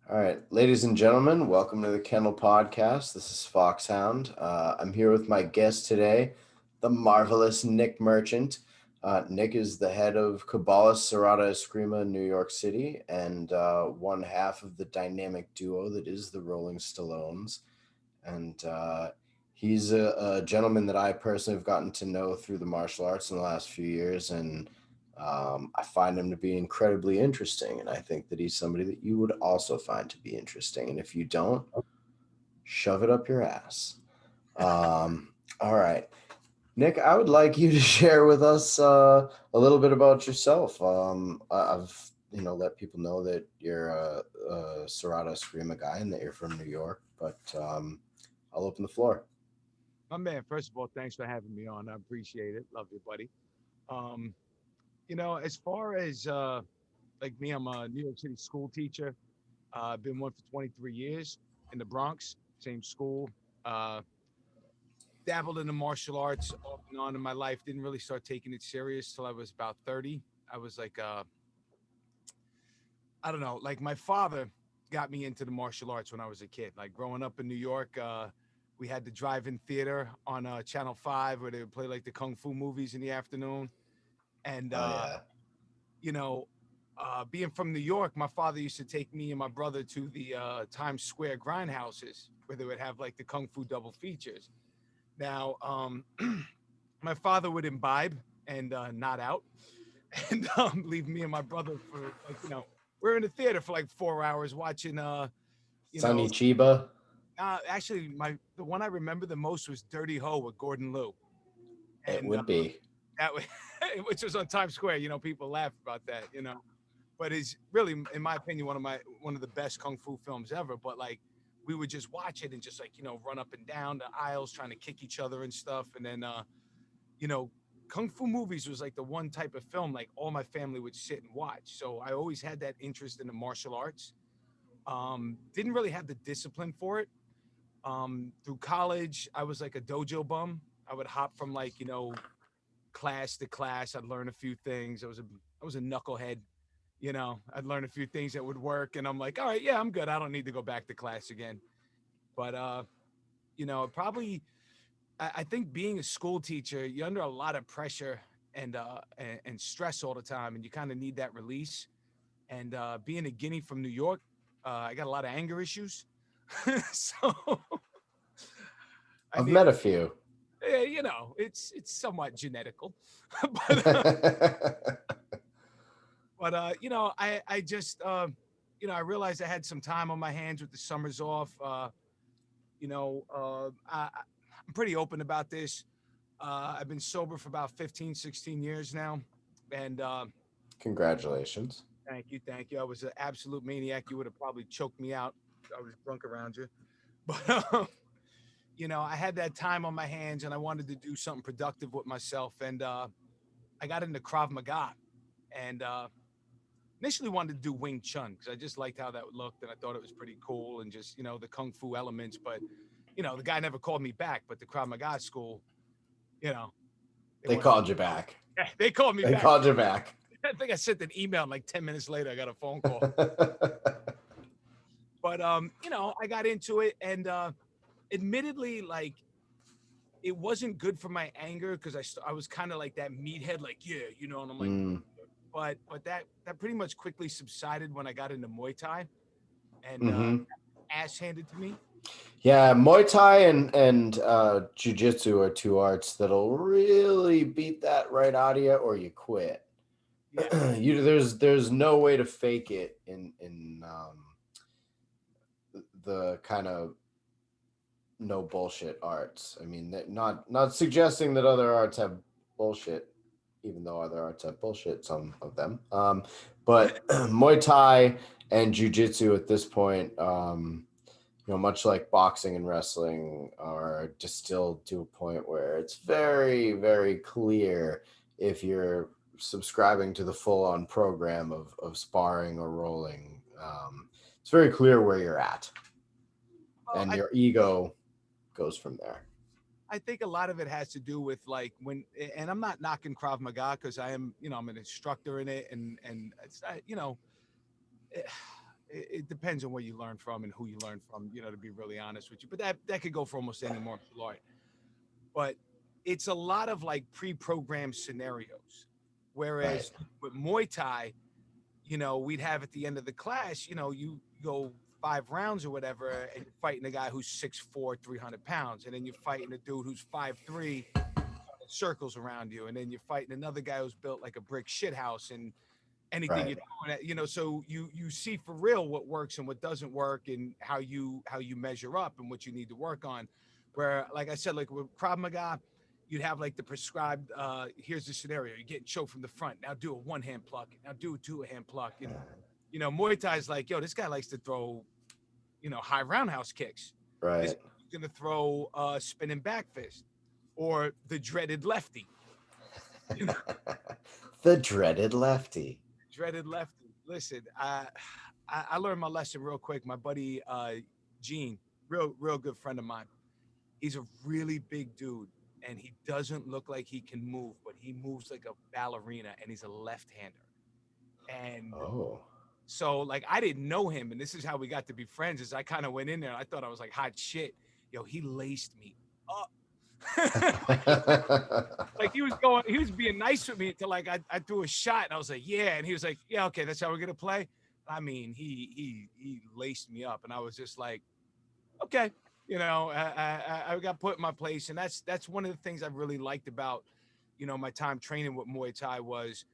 All right, ladies and gentlemen, welcome to the Kennel Podcast. This is Foxhound. I'm here with my guest today, the marvelous Nick Merchant. Nick is the head of Cabales Serrata Escrima in New York City and one half of the dynamic duo that is the Rolling Stallones. And he's a gentleman that I personally have gotten to know through the martial arts in the last few years. And I find him to be incredibly interesting, and I think that he's somebody that you would also find to be interesting. And if you don't, shove it up your ass. All right, Nick, I would like you to share with us a little bit about yourself. I've let people know that you're a Serrata Escrima guy and that you're from New York, but I'll open the floor. My man, first of all, thanks for having me on. I appreciate it. Love you, buddy. Um, as far as like me, I'm a New York City school teacher. I've been one for 23 years in the Bronx, same school. Uh, dabbled in the martial arts off and on in my life. Didn't really start taking it serious till I was about 30. I was like, I don't know, like my father got me into the martial arts when I was a kid. Like growing up in New York, we had the drive-in theater on Channel 5 where they would play like the kung fu movies in the afternoon. And Oh yeah, you know, being from New York, my father used to take me and my brother to the Times Square grindhouses where they would have like the kung fu double features. Now, my father would imbibe and not out, and leave me and my brother for like we're in the theater for like 4 hours watching you know Sonny Chiba. actually the one I remember the most was Dirty Ho with Gordon Liu, It and would be. that was which was on Times Square. People laugh about that. But it's really, in my opinion, one of the best kung fu films ever. But like, we would just watch it and just like run up and down the aisles trying to kick each other and stuff. And then you know, kung fu movies was like the one type of film like all my family would sit and watch. So I always had that interest in the martial arts. Didn't really have the discipline for it. Through college, I was like a dojo bum. I would hop from like class to class. I'd learn a few things. I was a knucklehead. I'd learn a few things that would work, and I'm like, all right, yeah, I'm good. I don't need to go back to class again. But probably I think being a school teacher, you're under a lot of pressure and stress all the time, and you kind of need that release. And being a guinea from New York, I got a lot of anger issues, so I I've need, met a few. it's somewhat genetical, but I just I realized I had some time on my hands with the summers off. I'm pretty open about this. I've been sober for about 15, 16 years now. And Congratulations. thank you. I was an absolute maniac. You would have probably choked me out. I was drunk around you. But, I had that time on my hands and I wanted to do something productive with myself. And I got into Krav Maga. And initially wanted to do Wing Chun because I just liked how that looked and I thought it was pretty cool and just, the Kung Fu elements. But, the guy never called me back. But the Krav Maga school, you know, they They wanted me. called you back. Yeah, they called me They back. called you back. I think I sent an email and like 10 minutes later, I got a phone call. But, I got into it and admittedly, like, it wasn't good for my anger because I was kind of like that meathead, like, yeah, and I'm like, Mm. but that pretty much quickly subsided when I got into Muay Thai and Hmm. ass handed to me. Yeah, Muay Thai and Jiu-Jitsu are two arts that'll really beat that right out of you, or you quit. Yeah. There's no way to fake it in the kind of no bullshit arts. I mean, not suggesting that other arts have bullshit, even though other arts have bullshit, some of them. But Muay Thai and Jiu-Jitsu at this point, much like boxing and wrestling, are distilled to a point where it's very, very clear if you're subscribing to the full-on program of sparring or rolling. It's very clear where you're at, Well, and your ego goes from there. I think a lot of it has to do with like and I'm not knocking Krav Maga because I am, I'm an instructor in it, and it's not, it depends on where you learn from and who you learn from, to be really honest with you. But that could go for almost any martial art. But it's a lot of like pre-programmed scenarios. Right. Whereas with Muay Thai, we'd have at the end of the class, you go 5 rounds or whatever, and you're fighting a guy who's 6'4", 300 pounds, and then you're fighting a dude who's 5'3", circles around you, and then you're fighting another guy who's built like a brick shithouse, and anything Right. you're doing, so you see for real what works and what doesn't work, and how you measure up and what you need to work on. Where, like I said, like with Krav Maga, you'd have like the prescribed. Here's the scenario: you're getting choked from the front. Now do a one hand pluck. Now do a two hand pluck. And Muay Thai is like, yo, this guy likes to throw, high roundhouse kicks. This Right. guy's gonna throw a spinning back fist or the dreaded lefty. You know, The dreaded lefty. dreaded lefty. Listen, I learned my lesson real quick. My buddy Gene, real good friend of mine. He's a really big dude, and he doesn't look like he can move, but he moves like a ballerina, and he's a left-hander. And Oh. so, like, I didn't know him, and this is how we got to be friends. Is I kind of went in there, and I thought I was like hot shit. Yo, he laced me up. Like he was being nice with me until like I threw a shot, and I was like, yeah, and he was like, yeah, okay, that's how we're gonna play. I mean, he laced me up, and I was just like, okay, I got put in my place, and that's one of the things I really liked about, my time training with Muay Thai was,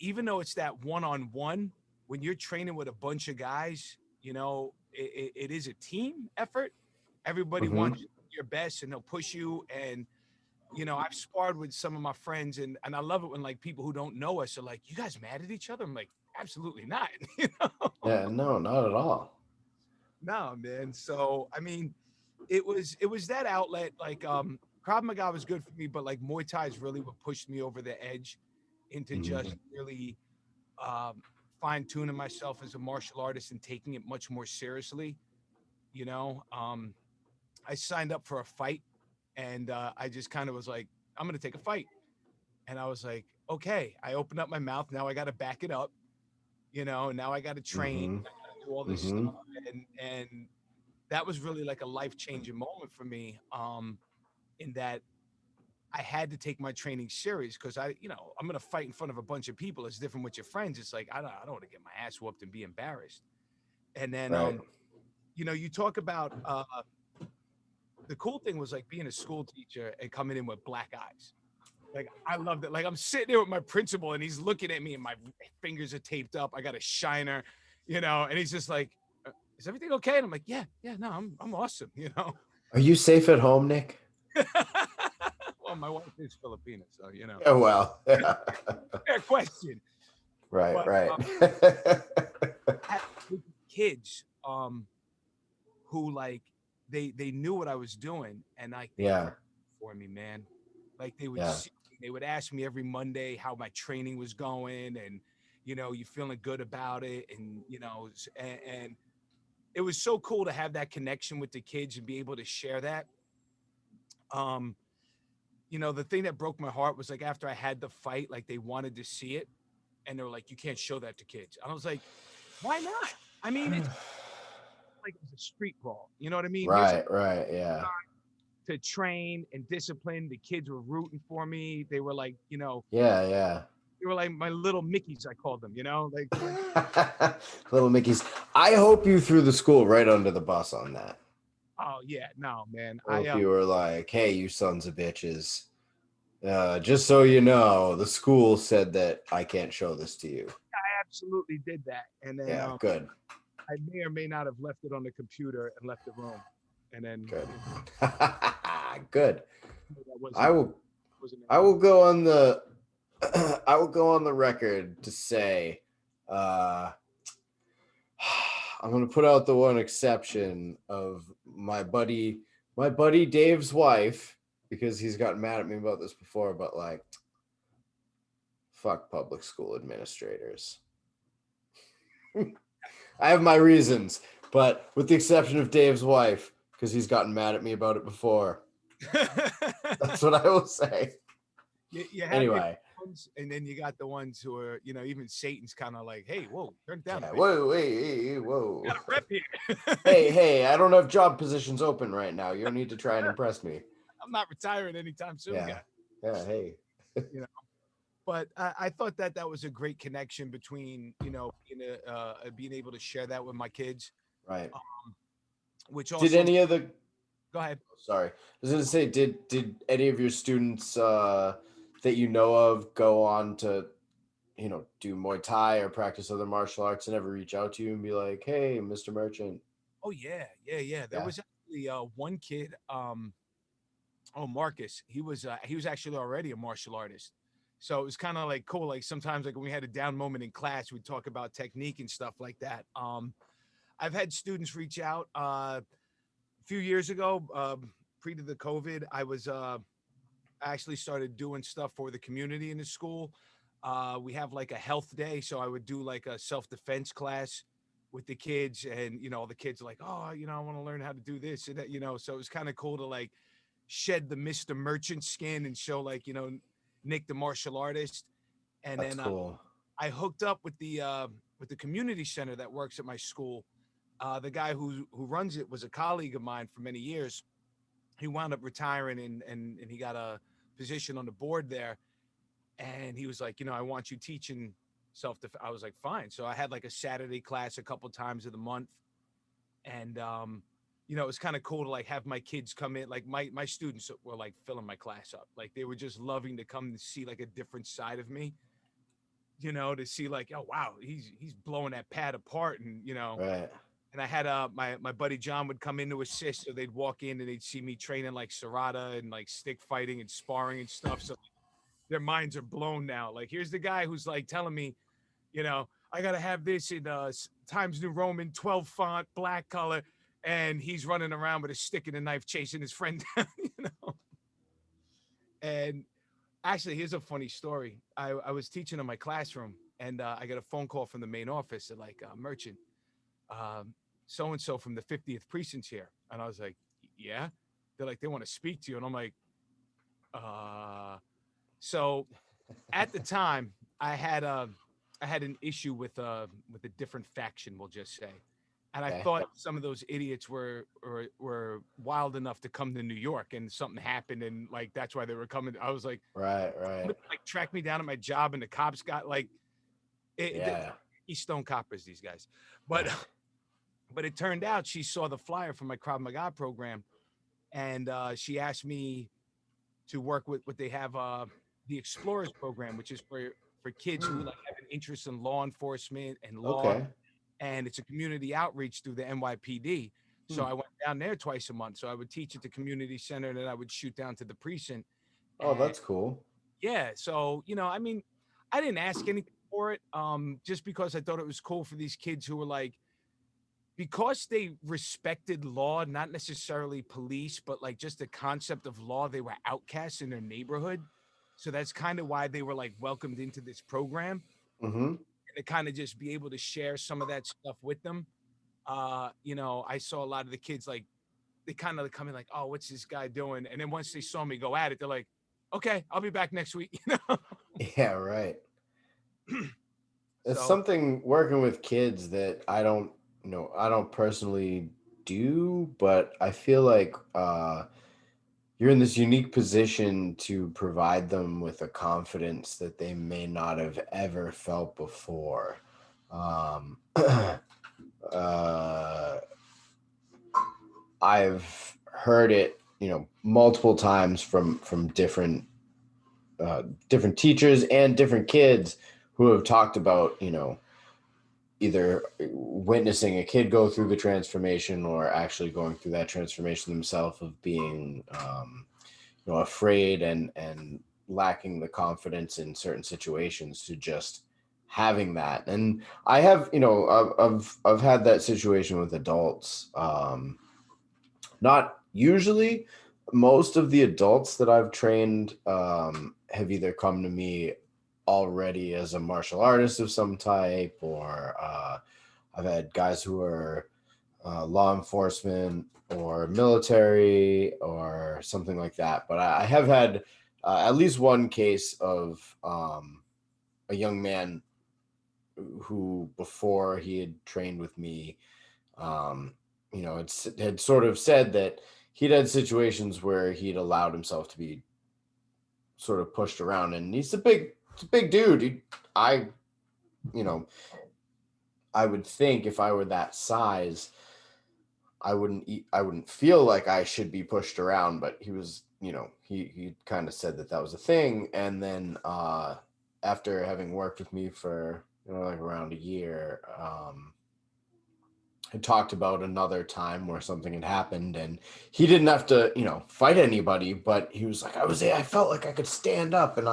even though it's that one on one, when you're training with a bunch of guys, it is a team effort. Everybody Hmm. wants your best, and they'll push you. And I've sparred with some of my friends, and I love it when like people who don't know us are like, "You guys mad at each other?" I'm like, "Absolutely not." Yeah, no, not at all. No, man. So I mean, it was that outlet. Like Krav Maga was good for me, but like Muay Thai is really what pushed me over the edge into just Hmm. really um, fine tuning myself as a martial artist and taking it much more seriously. You know, I signed up for a fight, and I just kind of was like, I'm gonna take a fight, and I was like, okay. I opened up my mouth. Now I got to back it up. And now I got to train. Hmm. I got to do all this stuff, Hmm. and that was really like a life changing moment for me. In that I had to take my training serious because I'm gonna fight in front of a bunch of people. It's different with your friends. It's like I don't want to get my ass whooped and be embarrassed. And then Right. you talk about the cool thing was like being a school teacher and coming in with black eyes. Like I loved it. Like I'm sitting there with my principal and he's looking at me and my fingers are taped up. I got a shiner, and he's just like, "Is everything okay?" And I'm like, "Yeah, yeah, no, I'm awesome." Are you safe at home, Nick? Well, my wife is Filipina, so Yeah, well. fair question. Right, But right. had kids who like they knew what I was doing and like they were Yeah, for me, man. Like they would yeah. see, they would ask me every Monday how my training was going and you feeling good about it and and it was so cool to have that connection with the kids and be able to share that. Um the thing that broke my heart was like after I had the fight, like they wanted to see it and they were like, you can't show that to kids. I was like, why not? I mean, it's like it was a street brawl. You know what I mean? Here's Right, right, yeah. to train and discipline. The kids were rooting for me. They were like, Yeah, yeah. they were like my little Mickeys, I called them, like they're like, Little Mickey's. I hope you threw the school right under the bus on that. oh yeah, no, man. I hope you were like, hey, you sons of bitches. Just so you know, the school said that I can't show this to you. I absolutely did that. And then Yeah, good, I may or may not have left it on the computer and left the room. And then good, good. that I will. wasn't I will go on the. I will go on the record to say, uh, I'm going to put out the one exception of my buddy Dave's wife, because he's gotten mad at me about this before. But like, fuck public school administrators. I have my reasons, but with the exception of Dave's wife, because he's gotten mad at me about it before. That's what I will say. you have your Anyway, ones, and then you got the ones who are, even Satan's kind of like, hey, whoa, turn it down a Yeah. bit. Whoa, hey, whoa. Got a rep here. Hey, I don't have job positions open right now. You don't need to try and impress me. I'm not retiring anytime soon, Yeah. guys. Yeah. Hey. You know, but I thought that that was a great connection between, being able to share that with my kids, Right. which Did also, any of the go ahead. sorry, I was gonna say, did any of your students that you know of go on to do Muay Thai or practice other martial arts and ever reach out to you and be like, hey, Mr. Merchant? Oh yeah, yeah, yeah. There Yeah. was actually one kid, oh Marcus. He was actually already a martial artist. So it was kind of like cool. Like sometimes like when we had a down moment in class, we'd talk about technique and stuff like that. I've had students reach out a few years ago, pre to the COVID. I actually started doing stuff for the community in the school. We have like a health day, so I would do like a self defense class with the kids, and all the kids are like, oh, I want to learn how to do this and that, So it was kind of cool to like shed the Mr. Merchant skin and show like Nick the martial artist, and That's then cool. I hooked up with the community center that works at my school. The guy who runs it was a colleague of mine for many years. He wound up retiring, and he got a position on the board there. And he was like, I want you teaching self defense. I was like, fine. So I had like a Saturday class a couple times of the month, and it was kind of cool to like have my kids come in. Like my students were like filling my class up. Like they were just loving to come and see like a different side of me. To see like, oh wow, he's blowing that pad apart, Right. and I had my buddy John would come in to assist, so they'd walk in and they'd see me training like Serrata and like stick fighting and sparring and stuff. So their minds are blown now. Like here's the guy who's like telling me, I gotta have this in Times New Roman 12 font, black color, and he's running around with a stick and a knife chasing his friend down. And actually, here's a funny story. I was teaching in my classroom, and I got a phone call from the main office. They're like, Merchant, so and so from the 50th precinct's here, and I was like, yeah. They're like, they want to speak to you, and I'm like, uh. So at the time, I had an issue with a different faction, we'll just say, and I Okay. thought some of those idiots were wild enough to come to New York, and something happened, and like that's why they were coming. I was like, Right. Right. like track me down at my job, and the cops got like Yeah. Stone coppers, these guys, but but it turned out she saw the flyer for my Krav Maga program, and she asked me to work with what they have, the Explorers program, which is for kids who like have an interest in law enforcement and law, Okay. and it's a community outreach through the NYPD. So Hmm. I went down there twice a month. So I would teach at the community center, and then I would shoot down to the precinct. Oh, And that's cool. yeah, so I mean, I didn't ask anything for it, just because I thought it was cool for these kids who were like, because they respected law, not necessarily police, but like just the concept of law, they were outcasts in their neighborhood. So that's kind of why they were like welcomed into this program, Mm-hmm. and to kind of just be able to share some of that stuff with them. I saw a lot of the kids like they kind of come in like, oh, what's this guy doing? And then once they saw me go at it, they're like, okay, I'll be back next week. Yeah. Right. It's So something working with kids that I don't personally do, but I feel like you're in this unique position to provide them with a confidence that they may not have ever felt before. Um, uh, I've heard it, multiple times from different teachers and different kids who have talked about, either witnessing a kid go through the transformation or actually going through that transformation themselves of being afraid and lacking the confidence in certain situations to just having that. And I have, I've had that situation with adults. Not usually. Most of the adults that I've trained have either come to me already as a martial artist of some type, or I've had guys who are law enforcement or military or something like that. But I have had at least one case of a young man who, before he had trained with me, um, had sort of said that he'd had situations where he'd allowed himself to be sort of pushed around, and it's a big dude. I, you know, I would think if I were that size, I wouldn't feel like I should be pushed around, but he was, he kind of said that that was a thing. And then after having worked with me for, like around a year, had talked about another time where something had happened, and he didn't have to, fight anybody, but he was like, I felt like I could stand up, and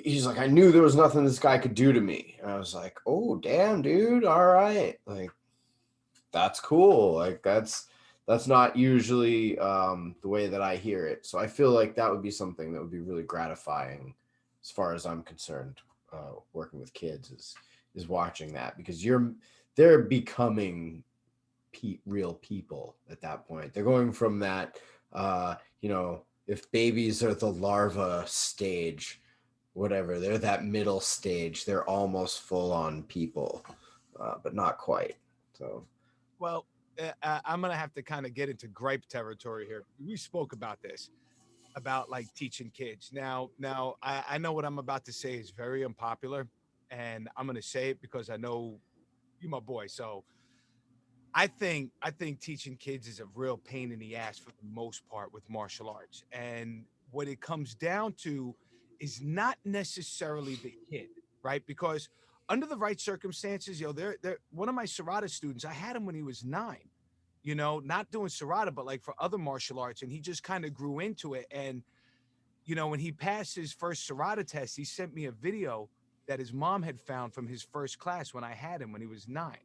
he's like, I knew there was nothing this guy could do to me. And I was like, oh damn, dude, all right, like that's cool. Like that's not usually the way that I hear it. So I feel like that would be something that would be really gratifying, as far as I'm concerned. Working with kids is watching that, because they're becoming real people at that point. They're going from that, if babies are the larva stage, whatever, they're that middle stage. They're almost full on people, but not quite. So. Well, I'm gonna have to kind of get into gripe territory here. We spoke about this, about like teaching kids. Now, I know what I'm about to say is very unpopular, and I'm gonna say it because I know you, my boy. So I think teaching kids is a real pain in the ass for the most part with martial arts. And what it comes down to is not necessarily the kid, right? Because under the right circumstances, they're one of my Serrata students. I had him when he was 9, not doing Serrata, but like for other martial arts, and he just kind of grew into it. And when he passed his first Serrata test, he sent me a video that his mom had found from his first class when I had him when he was 9.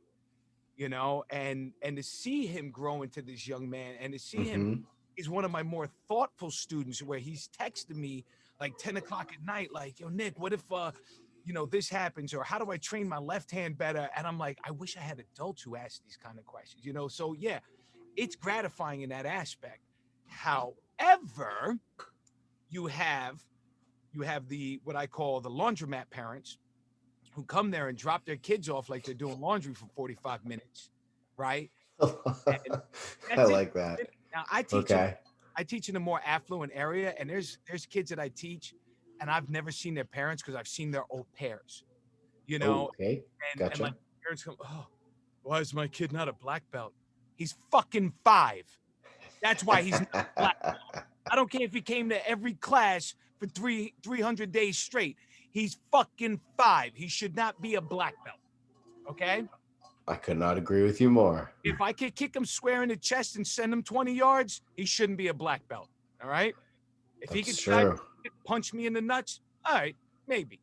And to see him grow into this young man, and to see him, Mm-hmm. he's one of my more thoughtful students, where he's texting me like 10 o'clock at night, like, yo, Nick, what if this happens, or how do I train my left hand better? And I'm like, I wish I had adults who ask these kind of questions. So yeah, it's gratifying in that aspect. However, you have the what I call the laundromat parents who come there and drop their kids off like they're doing laundry for 45 minutes, right? And I that's it. like that. Now Okay. I teach in a more affluent area, and there's kids that I teach, and I've never seen their parents because I've seen their au pairs, you know, Okay. and like Gotcha. parents come, oh, why is my kid not a black belt? He's fucking 5. That's why he's not a black. I don't care if he came to every class for 300 days straight. He's fucking 5. He should not be a black belt. Okay? I could not agree with you more. If I could kick him square in the chest and send him 20 yards, he shouldn't be a black belt. All right? If he could That's decide true. to punch me in the nuts, all right, maybe.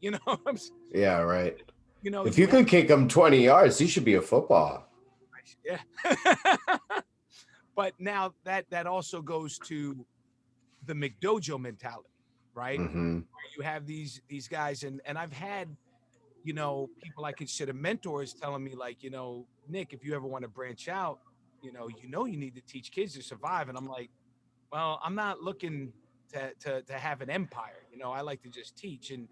Yeah, right. If you You have could kick him 20 yards, he should be a football. yeah. But now that also goes to the McDojo mentality, right? Mm-hmm. Where you have these guys, and I've had people I consider mentors telling me like, Nick, if you ever want to branch out, you need to teach kids to survive. And I'm like, well, I'm not looking to have an empire. I like to just teach. And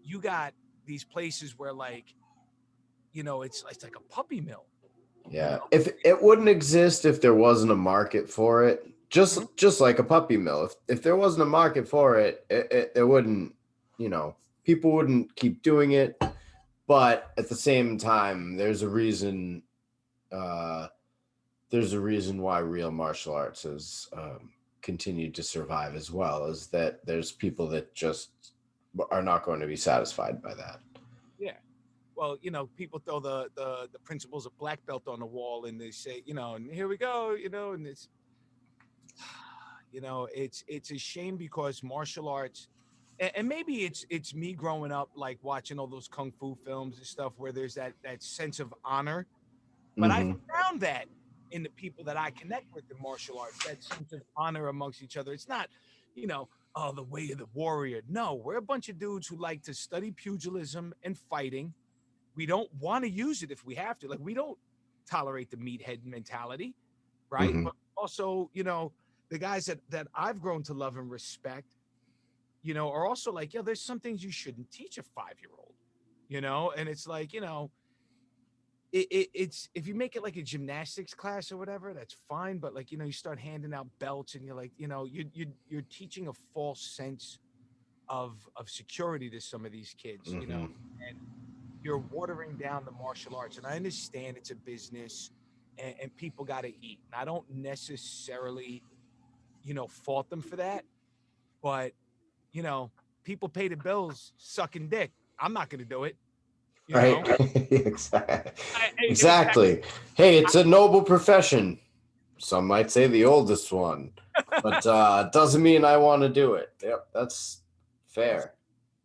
you got these places where like, it's like a puppy mill, you Yeah. know. If it wouldn't exist if there wasn't a market for it, Mhm. just like a puppy mill. If there wasn't a market for it, it wouldn't, you know, people wouldn't keep doing it. But at the same time, uh, there's a reason why real martial arts has continued to survive as well. Is that there's people that just are not going to be satisfied by that. Yeah. Well, people throw the principles of black belt on the wall, and they say, and here we go, and it's a shame because martial arts, and maybe it's me growing up like watching all those kung fu films and stuff where there's that sense of honor. But I Mm-hmm. found that in the people that I connect with in martial arts, that sense of honor amongst each other. It's not, oh, the way of the warrior. No, we're a bunch of dudes who like to study pugilism and fighting. We don't want to use it if we have to. Like, we don't tolerate the meathead mentality, right? Mm-hmm. But also, the guys that I've grown to love and respect, are also like, there's some things you shouldn't teach a 5-year-old, and it's like, it's if you make it like a gymnastics class or whatever, that's fine. But like, you start handing out belts and you're like, you're teaching a false sense of security to some of these kids, Hmm. and you're watering down the martial arts. And I understand it's a business and people got to eat. And I don't necessarily, fault them for that. But, you know, people pay the bills sucking dick. I'm not going to do it, you Right. know? Exactly. In fact, Exactly. Hey, it's a noble profession. Some might say the oldest one, but doesn't mean I want to do it. Yep, that's yes, fair.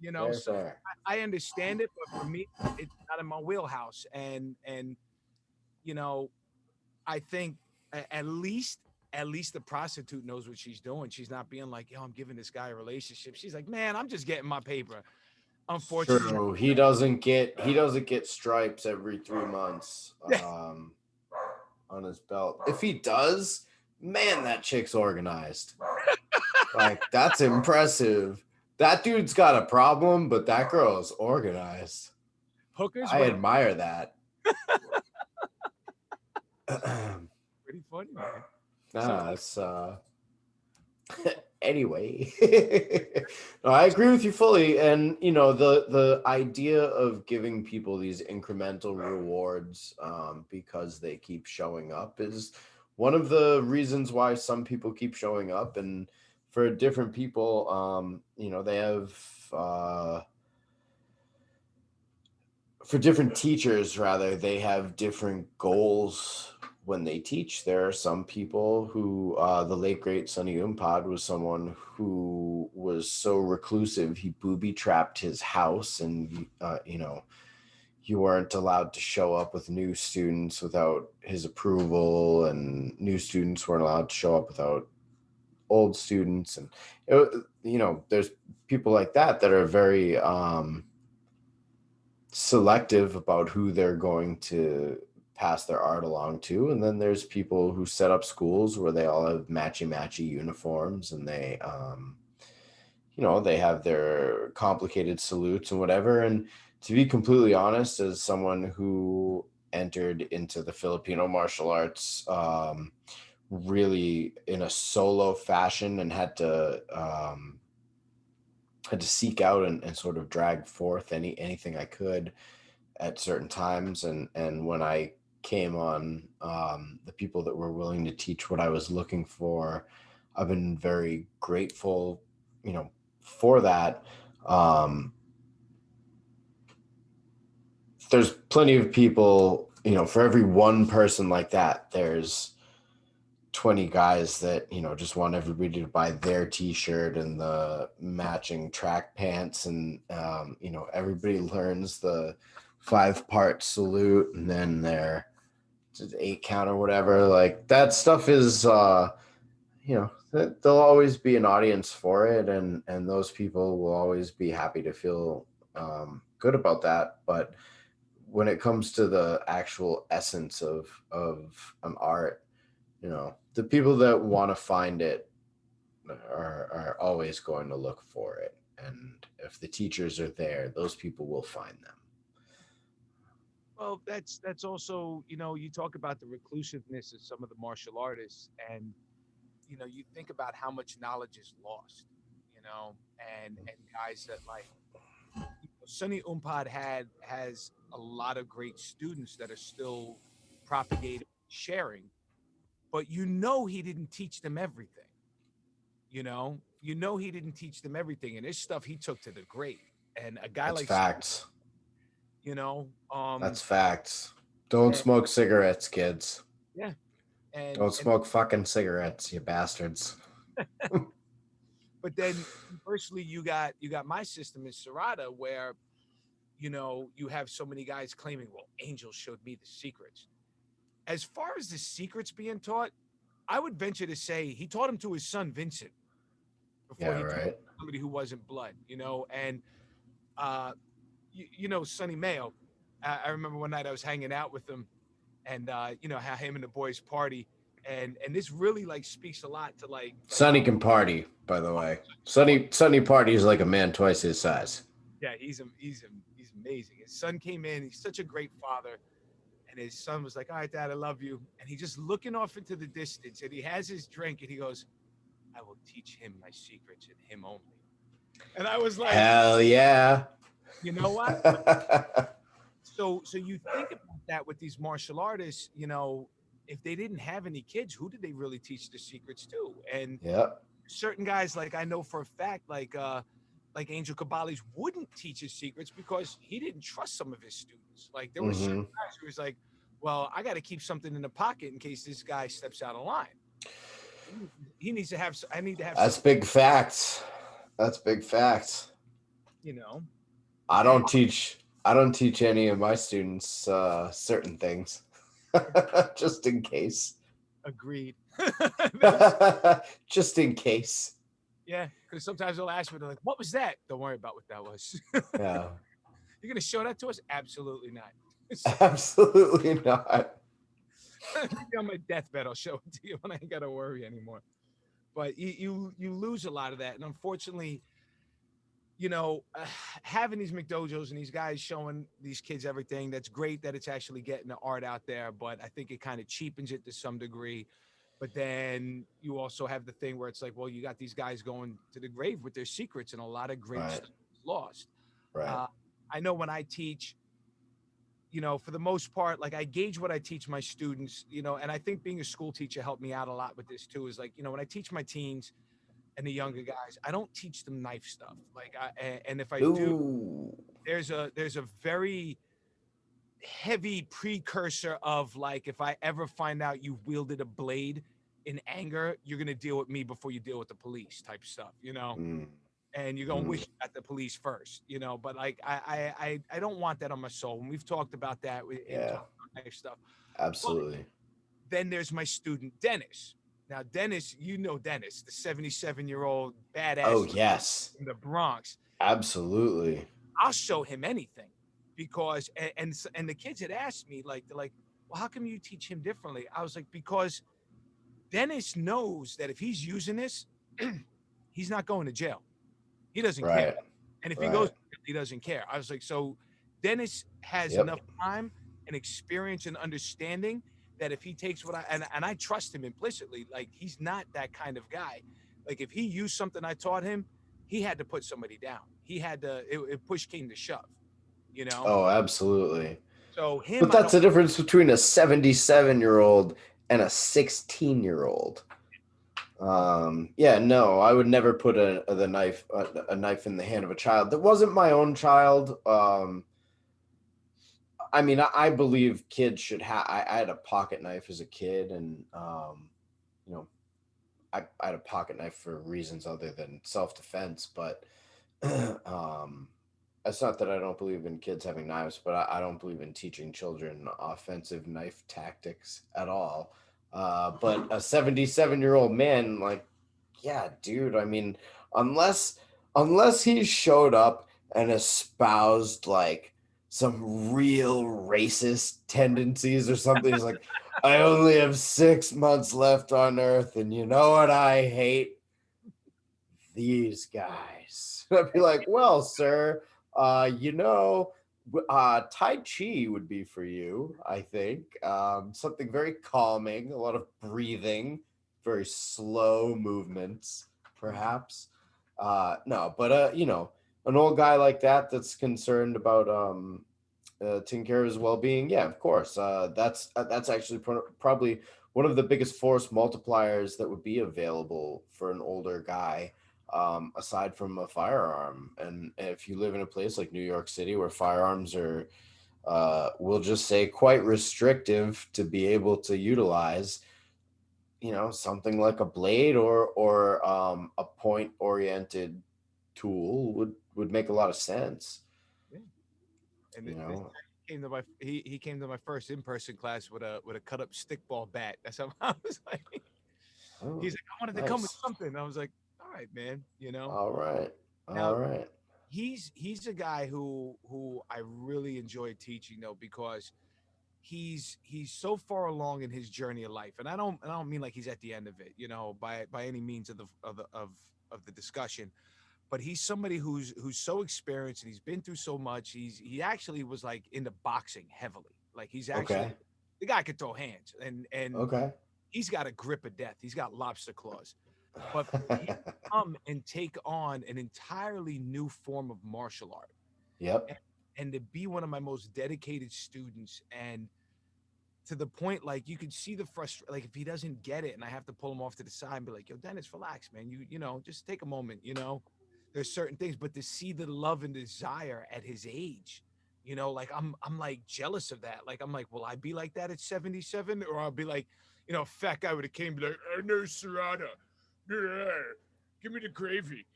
Fair, so fair. I understand it, but for me, it's not in my wheelhouse. And, you know, I think at least the prostitute knows what she's doing. She's not being like, I'm giving this guy a relationship. She's like, man, I'm just getting my paper. It's Unfortunately, true. He doesn't get stripes every 3 months yeah, on his belt. If he does, man, that chick's organized. Like that's impressive. That dude's got a problem, but that girl is organized. hookers I when admire that. pretty funny, man. So It's anyway. No, I agree with you fully, and the idea of giving people these incremental rewards because they keep showing up is one of the reasons why some people keep showing up, and for different people, they have for different teachers, rather, they have different goals when they teach. There are some people who the late great Sonny Umpad was someone who was so reclusive he booby trapped his house, and you weren't allowed to show up with new students without his approval, and new students weren't allowed to show up without old students. And there's people like that are very selective about who they're going to pass their art along to. And then there's people who set up schools where they all have matchy uniforms, and they have their complicated salutes and whatever. And to be completely honest, as someone who entered into the Filipino martial arts really in a solo fashion, and had to seek out and sort of drag forth anything I could at certain times, and when I came on, the people that were willing to teach what I was looking for, I've been very grateful, for that. um, there's plenty of people, for every one person like that, there's 20 guys that just want everybody to buy their t-shirt and the matching track pants, and everybody learns the 5-part salute, and then their 8 count or whatever. Like that stuff is there'll always be an audience for it, and those people will always be happy to feel good about that. But when it comes to the actual essence of an art, the people that want to find it are always going to look for it, and if the teachers are there, those people will find them. well, that's also, you talk about the reclusiveness of some of the martial artists, and you think about how much knowledge is lost, and guys that like Sunny Umpad has a lot of great students that are still propagating, sharing, but he didn't teach them everything. He didn't teach them everything, and this stuff he took to the grave. And a guy That's like, facts. you know, That's um, facts. Don't and, smoke cigarettes, kids. yeah, Don't and smoke fucking cigarettes, you bastards. but then conversely, you got my system in Serrata where you have so many guys claiming, well, Angel showed me the secrets. As far as the secrets being taught, I would venture to say he taught them to his son Vincent before Yeah, he taught right. somebody who wasn't blood, and uh, Sonny Mayo. I remember one night I was hanging out with him, and how him and the boys party, and this really like speaks a lot to like Sonny how can party, by the way. Sonny party is like a man twice his size. yeah, he's amazing. His son came in. He's such a great father, and his son was like, "All right, Dad, I love you." And he just looking off into the distance, and he has his drink, and he goes, "I will teach him my secrets and him only." And I was like, Hell yeah. you know what? So you think about that with these martial artists, if they didn't have any kids, who did they really teach the secrets to? And Yep. certain guys, like I know for a fact, like Angel Cabales wouldn't teach his secrets because he didn't trust some of his students. Like there were certain Mm-hmm. guys who was like, well, I got to keep something in the pocket in case this guy steps out of line. He needs to have. I need to have That's something, big facts. That's big facts. you know. I And don't teach. I don't teach any of my students certain things, just in case. agreed. Just in case. Yeah, because sometimes they'll ask me, they're like, "What was that?" Don't worry about what that was. Yeah. You're gonna show that to us? Absolutely not. Absolutely not. Maybe on my deathbed, I'll show it to you when I ain't gotta worry anymore. But you lose a lot of that, and unfortunately, having these McDojos and these guys showing these kids everything, that's great that it's actually getting the art out there, but I think it kind of cheapens it to some degree. But then you also have the thing where it's like, well, you got these guys going to the grave with their secrets, and a lot of great Right. stuff is lost. Right. Uh, I know when I teach, for the most part, like I gauge what I teach my students, and I think being a school teacher helped me out a lot with this too. Is like, when I teach my teens and the younger guys, I don't teach them knife stuff. And if I do, Ooh. there's a very heavy precursor of like, if I ever find out you wielded a blade in anger, you're gonna deal with me before you deal with the police type stuff. Mm. And you're gonna Mm. wish you got the police first. But like I don't want that on my soul. And we've talked about that in Yeah. talking about knife stuff. But Absolutely. then there's my student Dennis. Now Dennis, Dennis, the 77-year-old Oh badass yes. in the Bronx. Absolutely. I'll show him anything because and the kids had asked me like they're like, well, how come you teach him differently? I was like, because Dennis knows that if he's using this, he's not going to jail. He doesn't care. Right. And if he goes, Right. he doesn't care. I was like, so Dennis has enough Yep. time and experience and understanding that if he takes what and I trust him implicitly, like he's not that kind of guy. Like if he used something I taught him, he had to put somebody down. He had to it push came to shove, you know. Oh, absolutely. So him, But I that's don't. the difference between a 77-year-old and a 16-year-old. Yeah, no, I would never put a knife in the hand of a child that wasn't my own child. I mean, I believe kids should have. I had a pocket knife as a kid, and you know, I had a pocket knife for reasons other than self defense. But um, it's not that I don't believe in kids having knives, but I don't believe in teaching children offensive knife tactics at all. But a 77-year-old man, like, yeah, dude. I mean, unless unless he showed up and espoused like some real racist tendencies or something, he's like, I only have 6 months left on Earth, and you know what I hate? These guys. I'd be like, well, sir, you know, Tai Chi would be for you, I think. Something very calming, a lot of breathing, very slow movements, Mhm. perhaps. No, but an old guy like that that's concerned about taking care of his well-being, yeah, of course. That's actually probably one of the biggest force multipliers that would be available for an older guy, aside from a firearm. And if you live in a place like New York City where firearms are, we'll just say, quite restrictive to be able to utilize, something like a blade or a point oriented tool would make a lot of sense. Yeah. And You this know. guy came to he came to my first in person class with a cut up stickball bat. That's how I was like. Oh, He's like, I wanted to come with nice. something. I was like, all right, man. All right. All Now right. he's a guy who I really enjoy teaching though because he's so far along in his journey of life, and I don't mean like he's at the end of it, by any means of the discussion, but he's somebody who's so experienced and he's been through so much. He actually was like into boxing heavily. Like he's actually Okay. the guy could throw hands, and Okay. he's got a grip of death. He's got lobster claws. But for him to come and take on an entirely new form of martial art, Yep. and, and to be one of my most dedicated students, and to the point like you could see the frustration, like if he doesn't get it and I have to pull him off to the side and be like, yo, Dennis, relax, man, just take a moment. There's certain things, but to see the love and desire at his age, like I'm like jealous of that. Like I'm like, will I be like that at 77? Or I'll be like, a fat guy would have came and be like, no serrata, yeah, give me the gravy,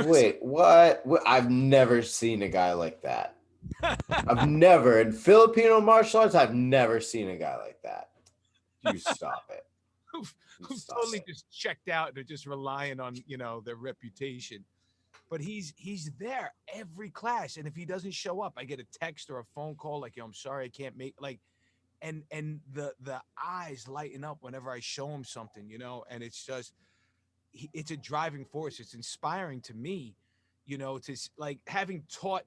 Wait, what? I've never seen a guy like that. So I've never in Filipino martial arts. I've never seen a guy like that. You stop it. who've, You who've stop totally it. just checked out and are just relying on their reputation. But he's there every class, and if he doesn't show up, I get a text or a phone call like, yo, I'm sorry, I can't make, like, and the eyes lighten up whenever I show him something, and it's just it's a driving force. It's inspiring to me, like having taught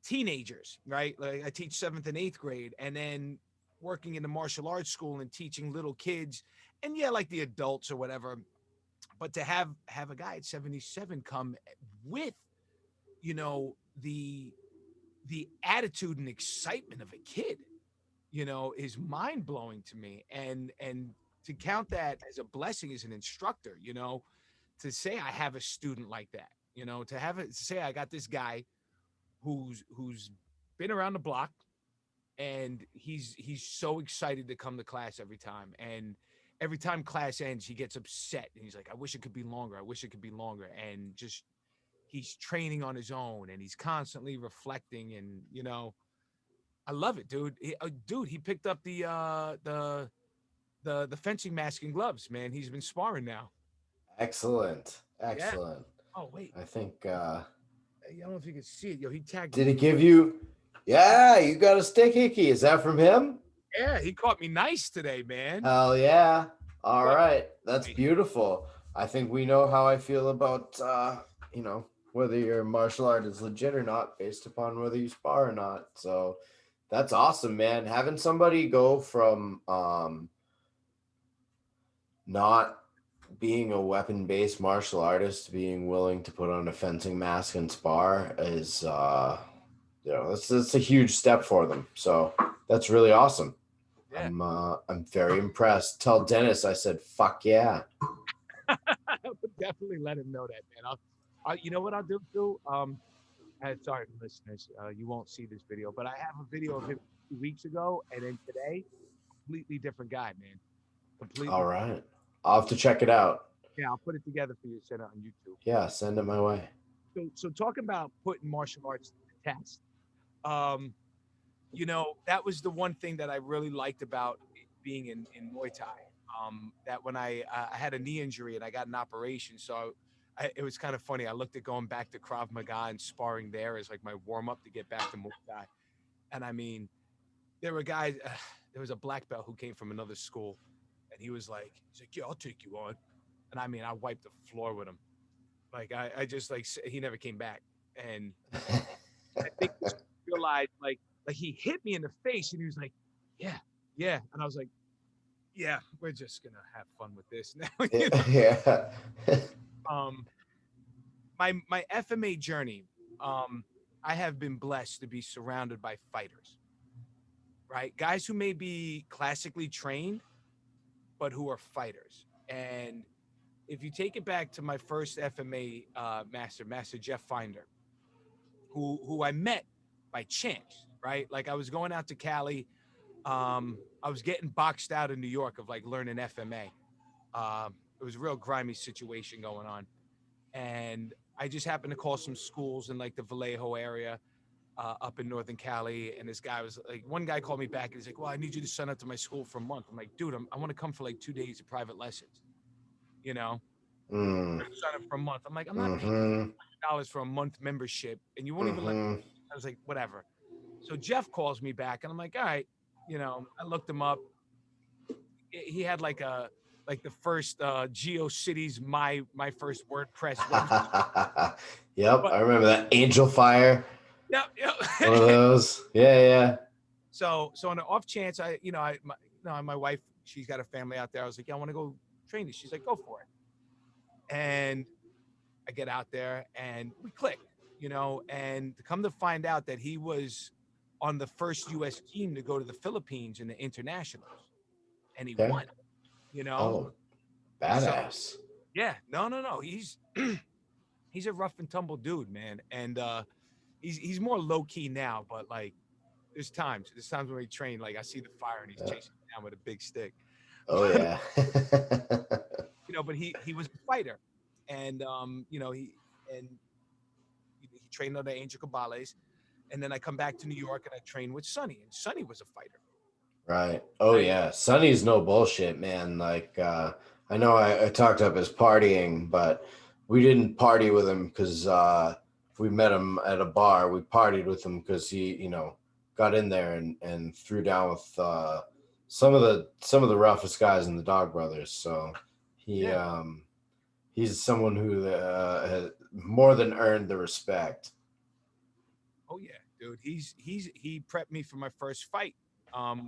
teenagers, right? Like I teach 7th and 8th grade, and then working in the martial arts school and teaching little kids, and yeah, like the adults or whatever. But to have a guy at 77 come with, the attitude and excitement of a kid, is mind blowing to me. And to count that as a blessing as an instructor, to say I have a student like that, to say I got this guy who's been around the block, and he's so excited to come to class every time. And every time class ends, he gets upset and he's like, I wish it could be longer. I wish it could be longer. And just he's training on his own and he's constantly reflecting. And I love it, dude. He picked up the fencing mask and gloves, man. He's been sparring now. Excellent. Yeah. Excellent. Oh wait, I think I don't know if you can see it. Yo, he tagged me. did it give you yeah, you got a stick hickey. Is that from him? Yeah, he caught me nice today, man. Hell yeah. All Caught right. That's me. beautiful. I think we know how I feel about you know, whether your martial art is legit or not based upon whether you spar or not. So that's awesome, man. Having somebody go from not being a weapon-based martial artist, being willing to put on a fencing mask and spar is that's a huge step for them. So that's really awesome. Yeah. I'm very impressed. Tell Dennis I said fuck yeah. I would definitely let him know that, man. You know what I'll do too? Sorry, listeners, you won't see this video, but I have a video of him 2 weeks ago, and then today, completely different guy, man. All Completely. right. I'll have to check it out. Yeah, I'll put it together for you. Send it on YouTube. Yeah, send it my way. So talking about putting martial arts to the test, um, that was the one thing that I really liked about being in Muay Thai. That when I had a knee injury and I got an operation, so it was kind of funny. I looked at going back to Krav Maga and sparring there as like my warm up to get back to Muay Thai. And I mean, there were guys. There was a black belt who came from another school, and he's like, yeah, I'll take you on. And I mean, I wiped the floor with him. Like I just like he never came back. And I think he realized like he hit me in the face, and he was like, yeah, yeah. And I was like, yeah, we're just gonna have fun with this now. Yeah. Um, my FMA journey, um, I have been blessed to be surrounded by fighters, right? Guys who may be classically trained, but who are fighters. And if you take it back to my first FMA master Jeff Finder, who I met by chance, right? Like I was going out to Cali. I was getting boxed out in New York of like learning FMA. It was a real grimy situation going on, and I just happened to call some schools in like the Vallejo area up in Northern Cali. And this guy was like, one guy called me back and he's like, "Well, I need you to sign up to my school for a month." I'm like, "Dude, I want to come for like 2 days of private lessons, you know, Mm. sign up for a month." I'm like, "I'm not paying Mm-hmm. $100 for a month membership, and you won't even let." Mm-hmm. I was like, "Whatever." So Jeff calls me back, and I'm like, "All right." I looked him up. He had like the first GeoCities my first WordPress website. Yep, But I remember that Angel Fire. yeah, One of yeah. those. Yeah, yeah. So on the off chance, my wife, she's got a family out there. I was like, yeah, I want to go train this. She's like, go for it. And I get out there and we click, and to come to find out that he was on the first U.S. team to go to the Philippines in the internationals, and he Okay. won. You know, Oh, so badass. yeah, no, he's a rough and tumble dude, man, and he's more low key now, but like there's times when we train, like I see the fire and he's Yeah. chasing me down with a big stick, Oh but yeah. but he was a fighter, and he trained under Angel Cabales, and then I come back to New York and I train with Sonny, and Sonny was a fighter. Right. Oh I yeah. Sonny's no bullshit, man. Like I know I talked up his partying, but we didn't party with him because if we met him at a bar, we partied with him because he, got in there and threw down with some of the roughest guys in the Dog Brothers. So he Yeah. he's someone who has more than earned the respect. Oh yeah, dude. He prepped me for my first fight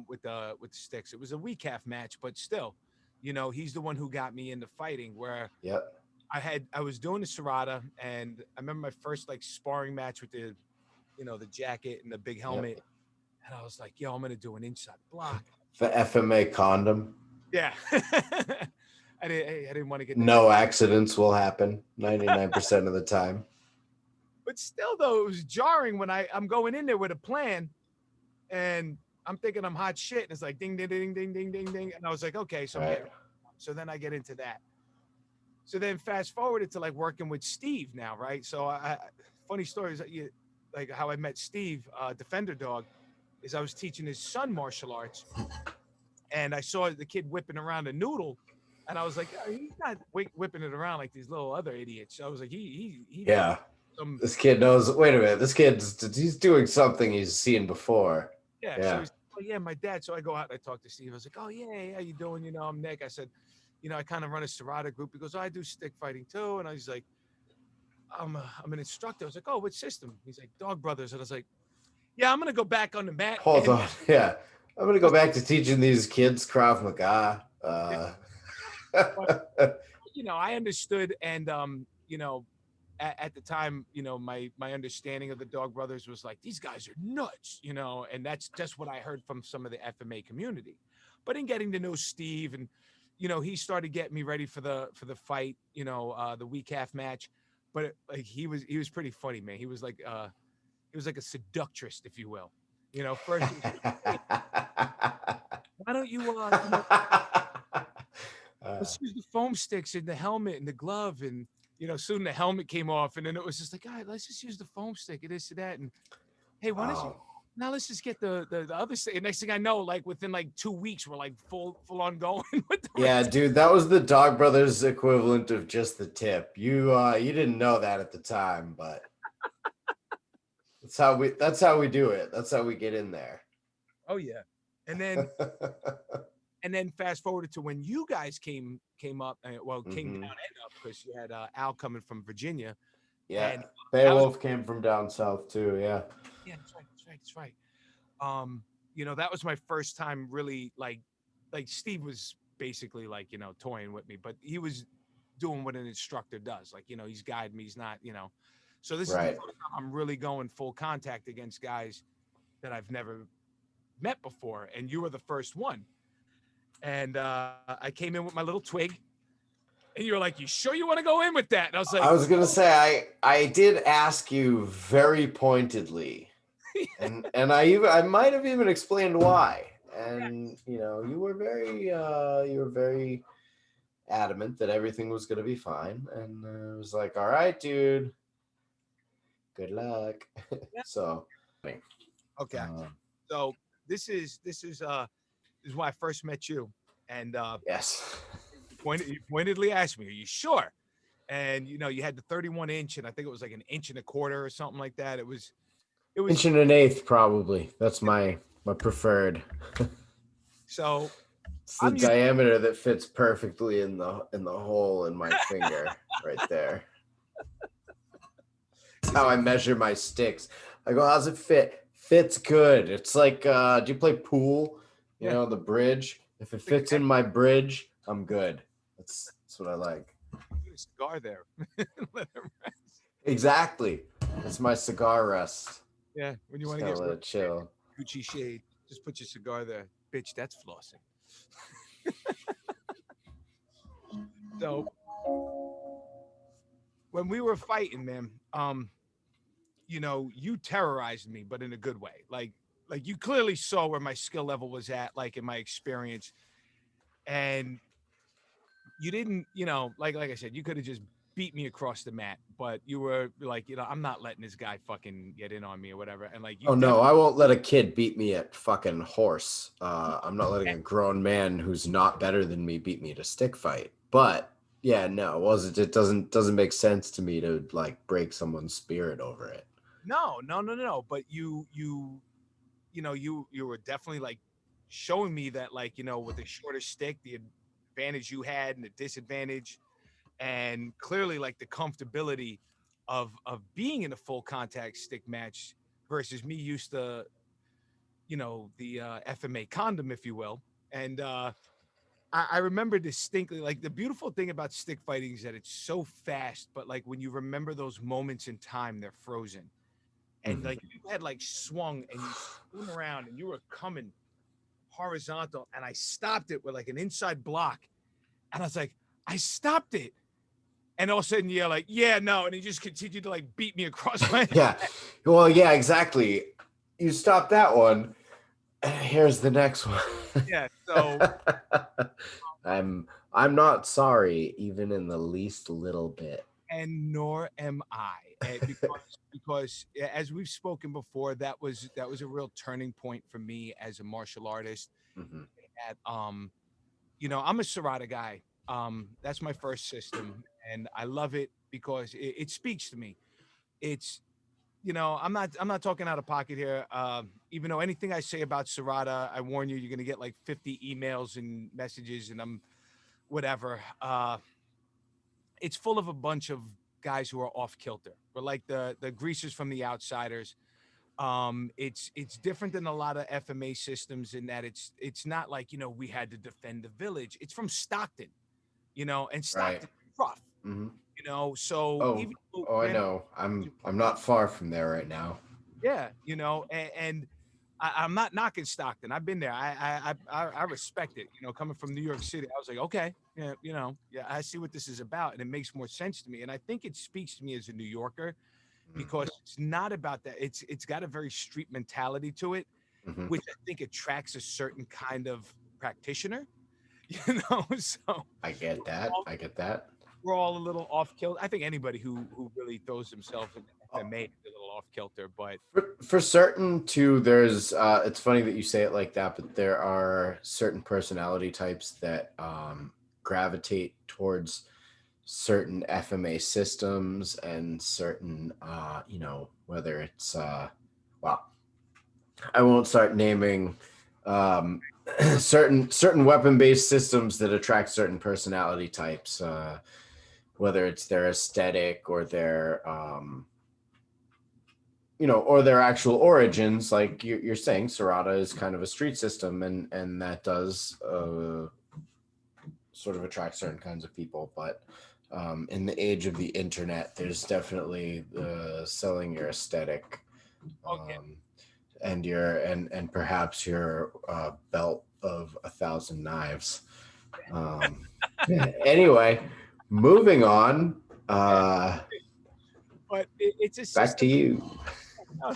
with the sticks. It was a weak half match, but still, he's the one who got me into fighting where Yep. I was doing the Serrata, and I remember my first like sparring match with the jacket and the big Yep. helmet, and I was like, yo, I'm gonna do an inside block. The FMA condom. Yeah. I didn't want to get the No heavy, accidents will happen 99% of the time. but still though, it was jarring when I'm going in there with a plan and I'm thinking I'm hot shit, and it's like ding ding ding ding ding ding ding, and I was like, okay, so I'm Right. getting. So then I get into that. So then fast forward to like working with Steve now, right? So funny story is that like how I met Steve, Defender Dog, is I was teaching his son martial arts, and I saw the kid whipping around a noodle, and I was like, oh, he's not whipping it around like these little other idiots. So I was like, he knows Yeah. some. This kid knows. Wait a minute. This he's doing something he's seen before. Yeah. So Yeah. he's, oh yeah, my dad. So I go out and I talk to Steve. I was like, oh yeah, hey, how you doing? I'm Nick. I said, I kind of run a Serrata group. He goes, oh, I do stick fighting too. And I was like, I'm an instructor. I was like, oh, what system? He's like, Dog Brothers. And I was like, yeah, I'm gonna go back on the mat. Hold And on. Yeah. I'm gonna go back to teaching these kids Krav Maga. yeah, but I understood, and at the time, my understanding of the Dog Brothers was like these guys are nuts, and that's just what I heard from some of the FMA community. But in getting to know Steve, and he started getting me ready for the fight, the week half match. But like he was pretty funny, man. He was like a seductress, if you will. First he was like, hey, why don't let's use the foam sticks and the helmet and the glove, and soon the helmet came off, and then it was just like, all right, let's just use the foam stick and this and that, and hey, why don't you Wow. now let's just get the other stick. And next thing I know, like within like 2 weeks, we're like full on going with the Yeah, dude, that was the Dog Brothers equivalent of just the tip. You didn't know that at the time, but that's how we do it. That's how we get in there. oh yeah, and then fast forwarded to when you guys came up, came down Hmm. and up because you had Al coming from Virginia, Yeah. and that was Beowulf came from down south too. Yeah. yeah, that's right. That was my first time really like Steve was basically like, toying with me, but he was doing what an instructor does. Like, he's guiding me. He's not, so this is the Right. first time I'm really going full contact against guys that I've never met before. And you were the first one. And I came in with my little twig, and you were like, you sure you want to go in with that? And I was I like, was gonna say I did ask you very pointedly, and I might have even explained why. And you were very adamant that everything was gonna be fine, and I was like, all right, dude, good luck. yeah. So, Okay. um, So this is when I first met you. And yes, you pointedly asked me, are you sure? And you had the 31 inch, and I think it was like an inch and a quarter or something like that. It was inch and an eighth probably. That's my. My preferred. So It's the I'm used. diameter that fits perfectly in the hole in my finger right there. That's Is how it I measure my sticks. I go, how's it fit? Fits good. It's like, do you play pool? You yeah, know, the bridge. If it like fits in my bridge, I'm good. That's what I like. a cigar there. Let it rest. Exactly. That's my cigar rest. Yeah, when you Just want to gotta get let real it chill. Gucci shade, just put your cigar there. Bitch, that's flossing. So when we were fighting, man, you terrorized me, but in a good way. Like you clearly saw where my skill level was at, like in my experience. And you didn't, like I said, you could have just beat me across the mat, but you were like, I'm not letting this guy fucking get in on me or whatever. And like you Oh no, definitely I won't let a kid beat me at fucking horse. I'm not letting a grown man who's not better than me beat me to stick fight. But yeah, no, it doesn't make sense to me to like break someone's spirit over it. no. But you were definitely like showing me that, like, with a shorter stick, the advantage you had and the disadvantage, and clearly like the comfortability of being in a full contact stick match versus me used to, the FMA condom, if you will. And I remember distinctly, like, the beautiful thing about stick fighting is that it's so fast, but like when you remember those moments in time, they're frozen. And Mhm. like you had like swung and you spun around and you were coming horizontal, and I stopped it with like an inside block. And I was like, I stopped it. And all of a sudden you're like, yeah, no. And he just continued to like beat me across my head. Yeah. Well, yeah, exactly. You stop that one. Here's the next one. Yeah. So, I'm not sorry, even in the least little bit. and nor am I. Because as we've spoken before, that was a real turning point for me as a martial artist. Mhm. At I'm a Serrata guy. That's my first system, and I love it because it speaks to me. It's I'm not talking out of pocket here. Even though anything I say about Serrata, I warn you, you're gonna get like 50 emails and messages, and I'm whatever. It's full of a bunch of guys who are off kilter. We're like the greasers from the outsiders. It's different than a lot of FMA systems in that it's not like, we had to defend the village. It's from Stockton, and Right. Stockton rough, Hmm. So Oh, even though oh, I granted, know. I'm not far from there right now. yeah, and I'm not knocking Stockton. I've been there. I respect it. Coming from New York City, I was like, okay, yeah, yeah, I see what this is about, and it makes more sense to me. And I think it speaks to me as a New Yorker because it's not about that. It's got a very street mentality to it, Mm-hmm. which I think attracts a certain kind of practitioner. So I get that. all- I get that. we're all a little off kilter. I think anybody who really throws themselves in MMA is a little off kilter, but For certain too, there's it's funny that you say it like that, but there are certain personality types that gravitate towards certain FMA systems and certain whether it's well, I won't start naming um certain weapon based systems that attract certain personality types, whether it's their aesthetic or their or their actual origins. Like you're saying, Serrata is kind of a street system, and that does sort of attract certain kinds of people. But in the age of the internet, there's definitely selling your aesthetic, okay. um, and perhaps your belt of 1,000 knives. Um, anyway, moving on. Yeah, but it's a Back to system. you. No,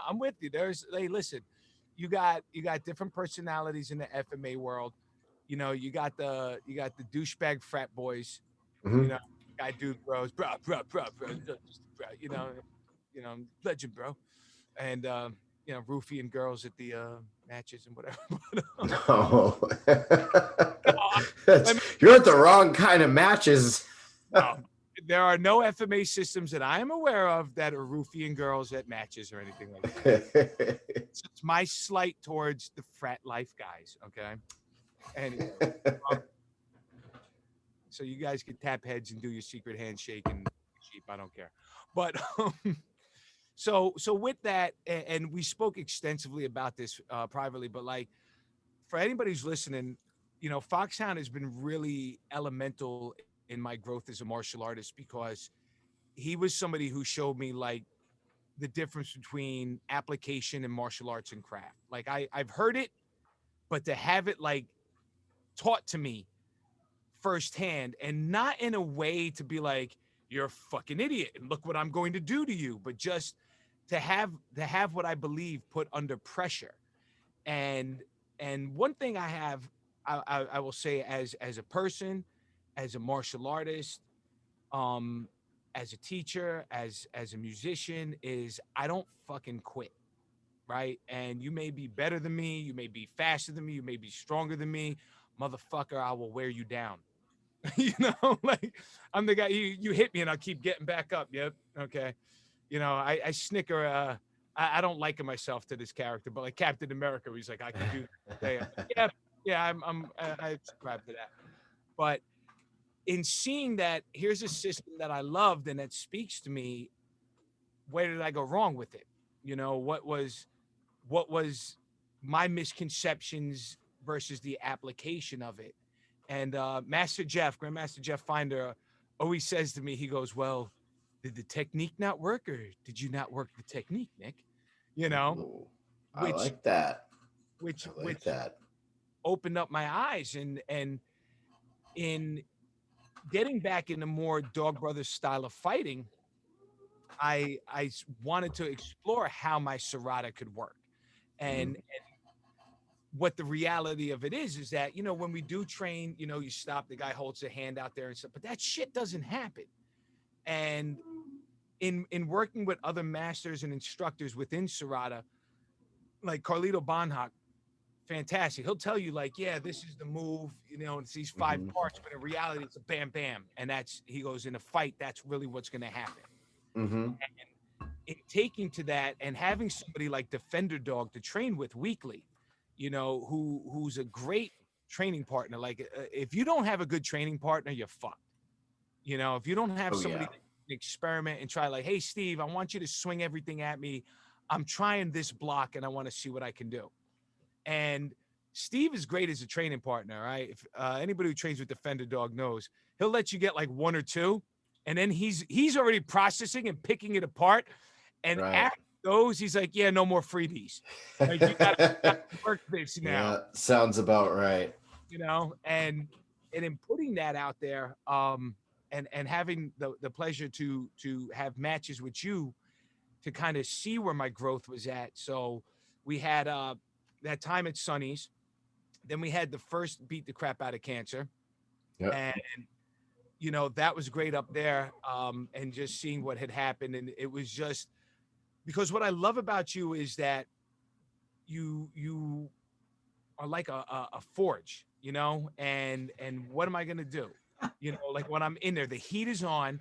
I'm with you. Hey, listen, you got different personalities in the FMA world. You got the douchebag frat boys. You Mhm. know, guy dude bros, bro, legend, bro, and roofian girls at the matches and whatever. No, No, let me you're at the wrong kind of matches. no. there are no FMA systems that I am aware of that are roofing girls at matches or anything like that. It's my slight towards the frat life guys. Okay. Anyway, um, so you guys can tap heads and do your secret handshake and sheep. I don't care. But so with that, and we spoke extensively about this privately, but like for anybody who's listening, Foxhound has been really elemental in my growth as a martial artist because he was somebody who showed me like the difference between application and martial arts and craft. Like I've heard it, but to have it like taught to me firsthand and not in a way to be like, you're a fucking idiot and look what I'm going to do to you, but just to have what I believe put under pressure. And one thing I have, I will say as a person, as a martial artist, um, as a teacher, as a musician, is I don't fucking quit. Right. And you may be better than me, you may be faster than me, you may be stronger than me. Motherfucker, I will wear you down. Like I'm the guy you hit me and I'll keep getting back up. Yep. Okay. I snicker. I don't liken myself to this character, but like Captain America, he's like, I can do that. I'm like, yeah, yeah, I subscribe to that. But in seeing that, here's a system that I loved and that speaks to me. Where did I go wrong with it? What was my misconceptions versus the application of it? And Grandmaster Jeff Finder, always says to me, he goes, "Well, did the technique not work, or did you not work the technique, Nick?" You know, Ooh, I which like that. which I like which that. opened up my eyes, and in getting back in a more Dog Brothers style of fighting, I wanted to explore how my serrata could work, Mhm. and what the reality of it is that when we do train, you stop, the guy holds a hand out there and stuff, but that shit doesn't happen. And in working with other masters and instructors within serrata, like Carlito Bonhoc, fantastic, he'll tell you like, yeah, this is the move, it's these five Mhm. parts, but in reality it's a bam bam, and that's, he goes, in a fight that's really what's going to happen. Mhm. In taking to that and having somebody like Defender Dog to train with weekly, who's a great training partner. Like if you don't have a good training partner, you're fucked. If you don't have Oh somebody yeah. that can experiment and try, like, hey Steve, I want you to swing everything at me. I'm trying this block and I want to see what I can do. And Steve is great as a training partner, right? If anybody who trains with Defender Dog knows, he'll let you get like one or two, and then he's already processing and picking it apart. And Right. after those, he's like, "Yeah, no more freebies. Like you got to work this now." Yeah, sounds about right. And in putting that out there, and having the pleasure to have matches with you to kind of see where my growth was at. So we had that time at Sonny's. Then we had the first beat the crap out of cancer, Yep. and that was great up there. And just seeing what had happened, and it was just because what I love about you is that you are like a forge, and what am I gonna do? Like when I'm in there, the heat is on,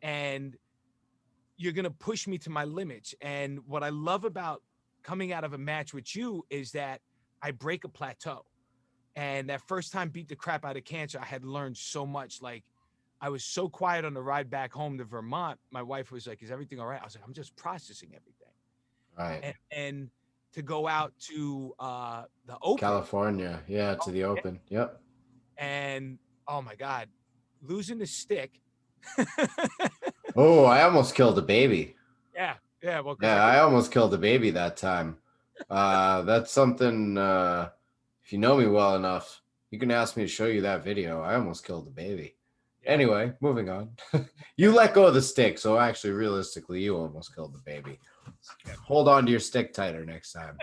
and you're gonna push me to my limits. And what I love about coming out of a match with you is that I break a plateau. And that first time beat the crap out of cancer, I had learned so much. Like I was so quiet on the ride back home to Vermont. My wife was like, "Is everything all right?" I was like, "I'm just processing everything." Right. And to go out to the open, California. Yeah, to oh, the yeah, open. Yep. and oh my god, losing the stick. Oh, I almost killed a baby. Yeah, yeah. Well, because I Yeah, could. I almost killed a baby that time. That's something, if you know me well enough, you can ask me to show you that video. I almost killed a baby. Yeah, Anyway, moving on. You yeah, let go of the stick, so actually, realistically, you almost killed the baby. yeah. Hold on to your stick tighter next time.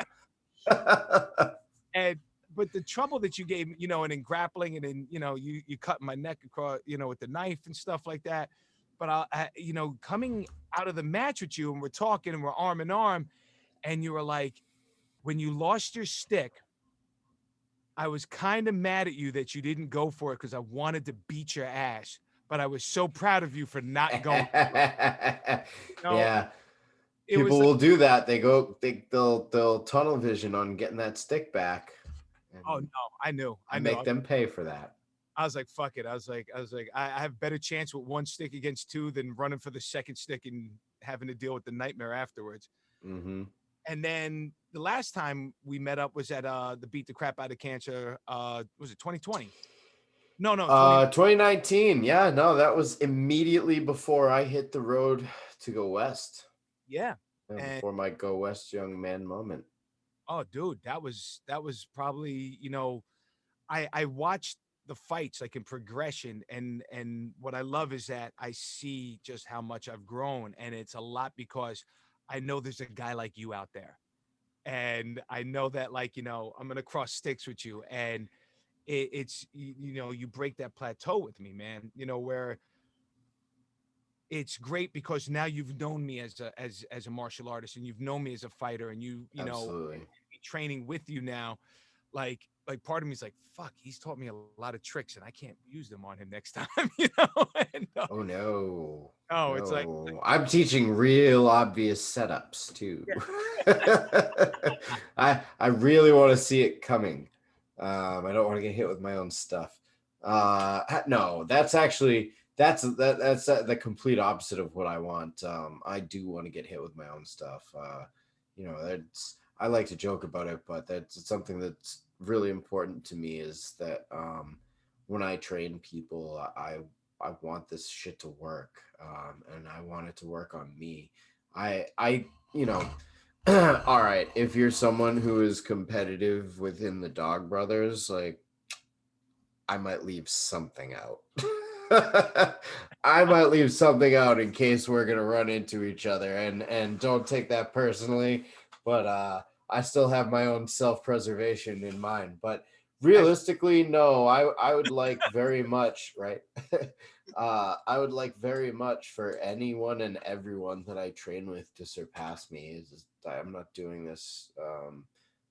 And but the trouble that you gave me, and in grappling, and in you cut my neck across, with the knife and stuff like that. But coming out of the match with you, and we're talking, and we're arm in arm, and you were like, when you lost your stick, I was kind of mad at you that you didn't go for it because I wanted to beat your ass. but I was so proud of you for not going for it. You know, Yeah, it people was like, will do that. They'll tunnel vision on getting that stick back, oh and no, I knew, I I knew. make them pay for that. I was like, fuck it. I have better chance with one stick against two than running for the second stick and having to deal with the nightmare afterwards. Mm-hmm. And then the last time we met up was at the Beat the Crap Out of Cancer. Was it 2020? No, 20. 2019. Yeah, no, that was immediately before I hit the road to go west. Yeah. And Before my go west young man moment. oh, dude, that was probably, I watched the fights like in progression, and what I love is that I see just how much I've grown, and it's a lot because I know there's a guy like you out there. And I know that, like, I'm gonna cross sticks with you, and it's you break that plateau with me, man. Where it's great because now you've known me as a martial artist, and you've known me as a fighter, and Absolutely. training with you now. Like part of me is like, fuck, he's taught me a lot of tricks, and I can't use them on him next time. And, Oh no. oh, it's like, No. I'm teaching real obvious setups too. yeah, I really want to see it coming. I don't want to get hit with my own stuff. No, that's the complete opposite of what I want. I do want to get hit with my own stuff. That's I like to joke about it, but that's something that's really important to me is that when I train people, I want this shit to work, and I want it to work on me. I you know, all right. If you're someone who is competitive within the Dog Brothers, like I might leave something out. I might leave something out in case we're gonna run into each other, and don't take that personally. But I still have my own self preservation in mind. But as realistically, no, I would like very much, right? I would like very much for anyone and everyone that I train with to surpass me. I'm not doing this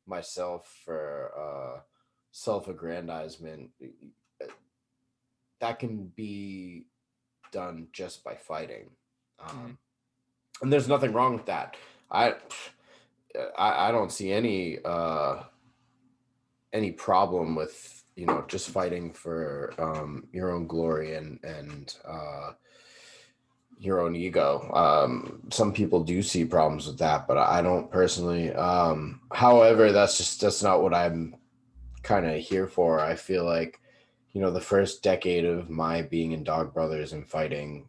myself for self-aggrandizement. That can be done just by fighting, Mhm. and there's nothing wrong with that. I I don't see any problem with just fighting for your own glory and your own ego. Some people do see problems with that, but I don't personally. However, that's not what I'm kind of here for. I feel like the first decade of my being in Dog Brothers and fighting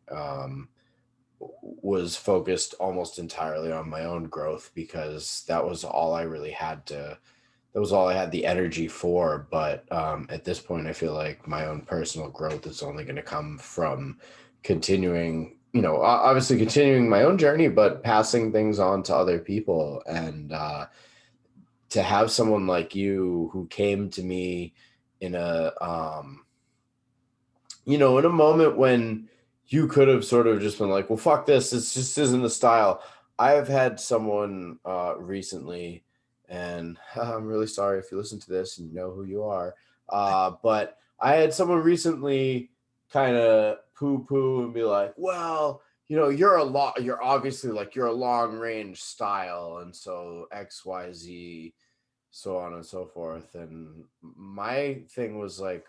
was focused almost entirely on my own growth because that was all I had the energy for. But at this point, I feel like my own personal growth is only going to come from continuing, obviously continuing my own journey, but passing things on to other people. And to have someone like you who came to me in in a moment when you could have sort of just been like, well, fuck this just isn't the style. I have had someone recently, and I'm really sorry if you listen to this and you know who you are, but I had someone recently kind of poo poo and be like, well, you're obviously like you're a long range style, and so XYZ, so on and so forth. And my thing was like,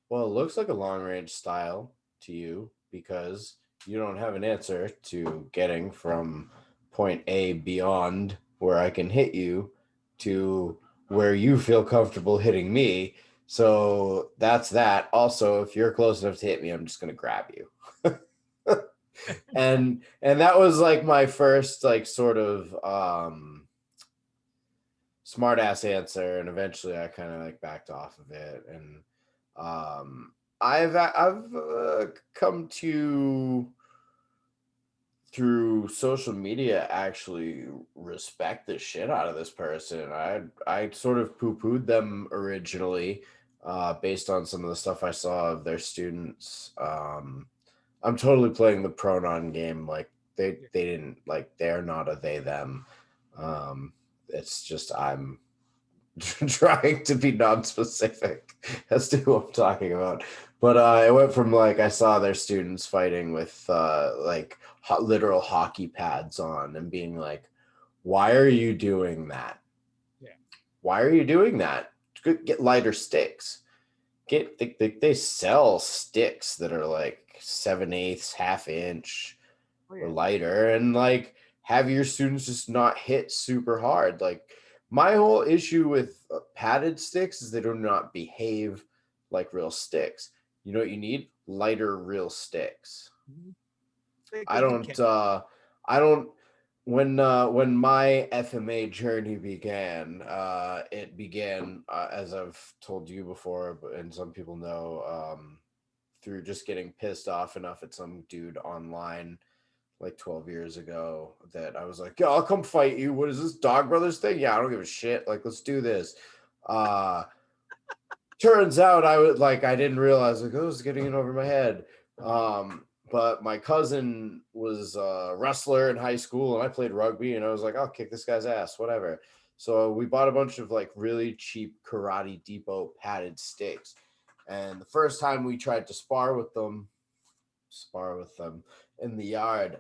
well, it looks like a long range style to you because you don't have an answer to getting from point A beyond where I can hit you to where you feel comfortable hitting me. So that's that. Also, if you're close enough to hit me, I'm just going to grab you. And that was like my first like sort of smart ass answer, and eventually I kind of like backed off of it. And I've come to through social media actually respect the shit out of this person. I sort of poo pooed them originally, based on some of the stuff I saw of their students. I'm totally playing the pronoun game. Like they didn't like they're not a they them. It's just I'm trying to be non-specific. That's who I'm talking about. But it went from like I saw their students fighting with like literal hockey pads on and being like, "Why are you doing that? Yeah. Why are you doing that? Get lighter sticks. They sell sticks that are like 7/8, half inch Oh or yeah. lighter, and like have your students just not hit super hard. Like my whole issue with padded sticks is they do not behave like real sticks. You know what you need? Lighter real sticks. Mhm. Thick I as you can. don't I don't when my FMA journey began, it began as I've told you before, and some people know, through just getting pissed off enough at some dude online like 12 years ago that I was like, "Yeah, I'll come fight you. What is this Dog Brothers thing? Yeah, I don't give a shit. Like, let's do this." Uh Turns out I didn't realize like, oh, it was getting in over my head. But my cousin was a wrestler in high school and I played rugby and I was like, I'll kick this guy's ass, whatever. So we bought a bunch of like really cheap Karate Depot padded sticks. And the first time we tried to spar with them in the yard,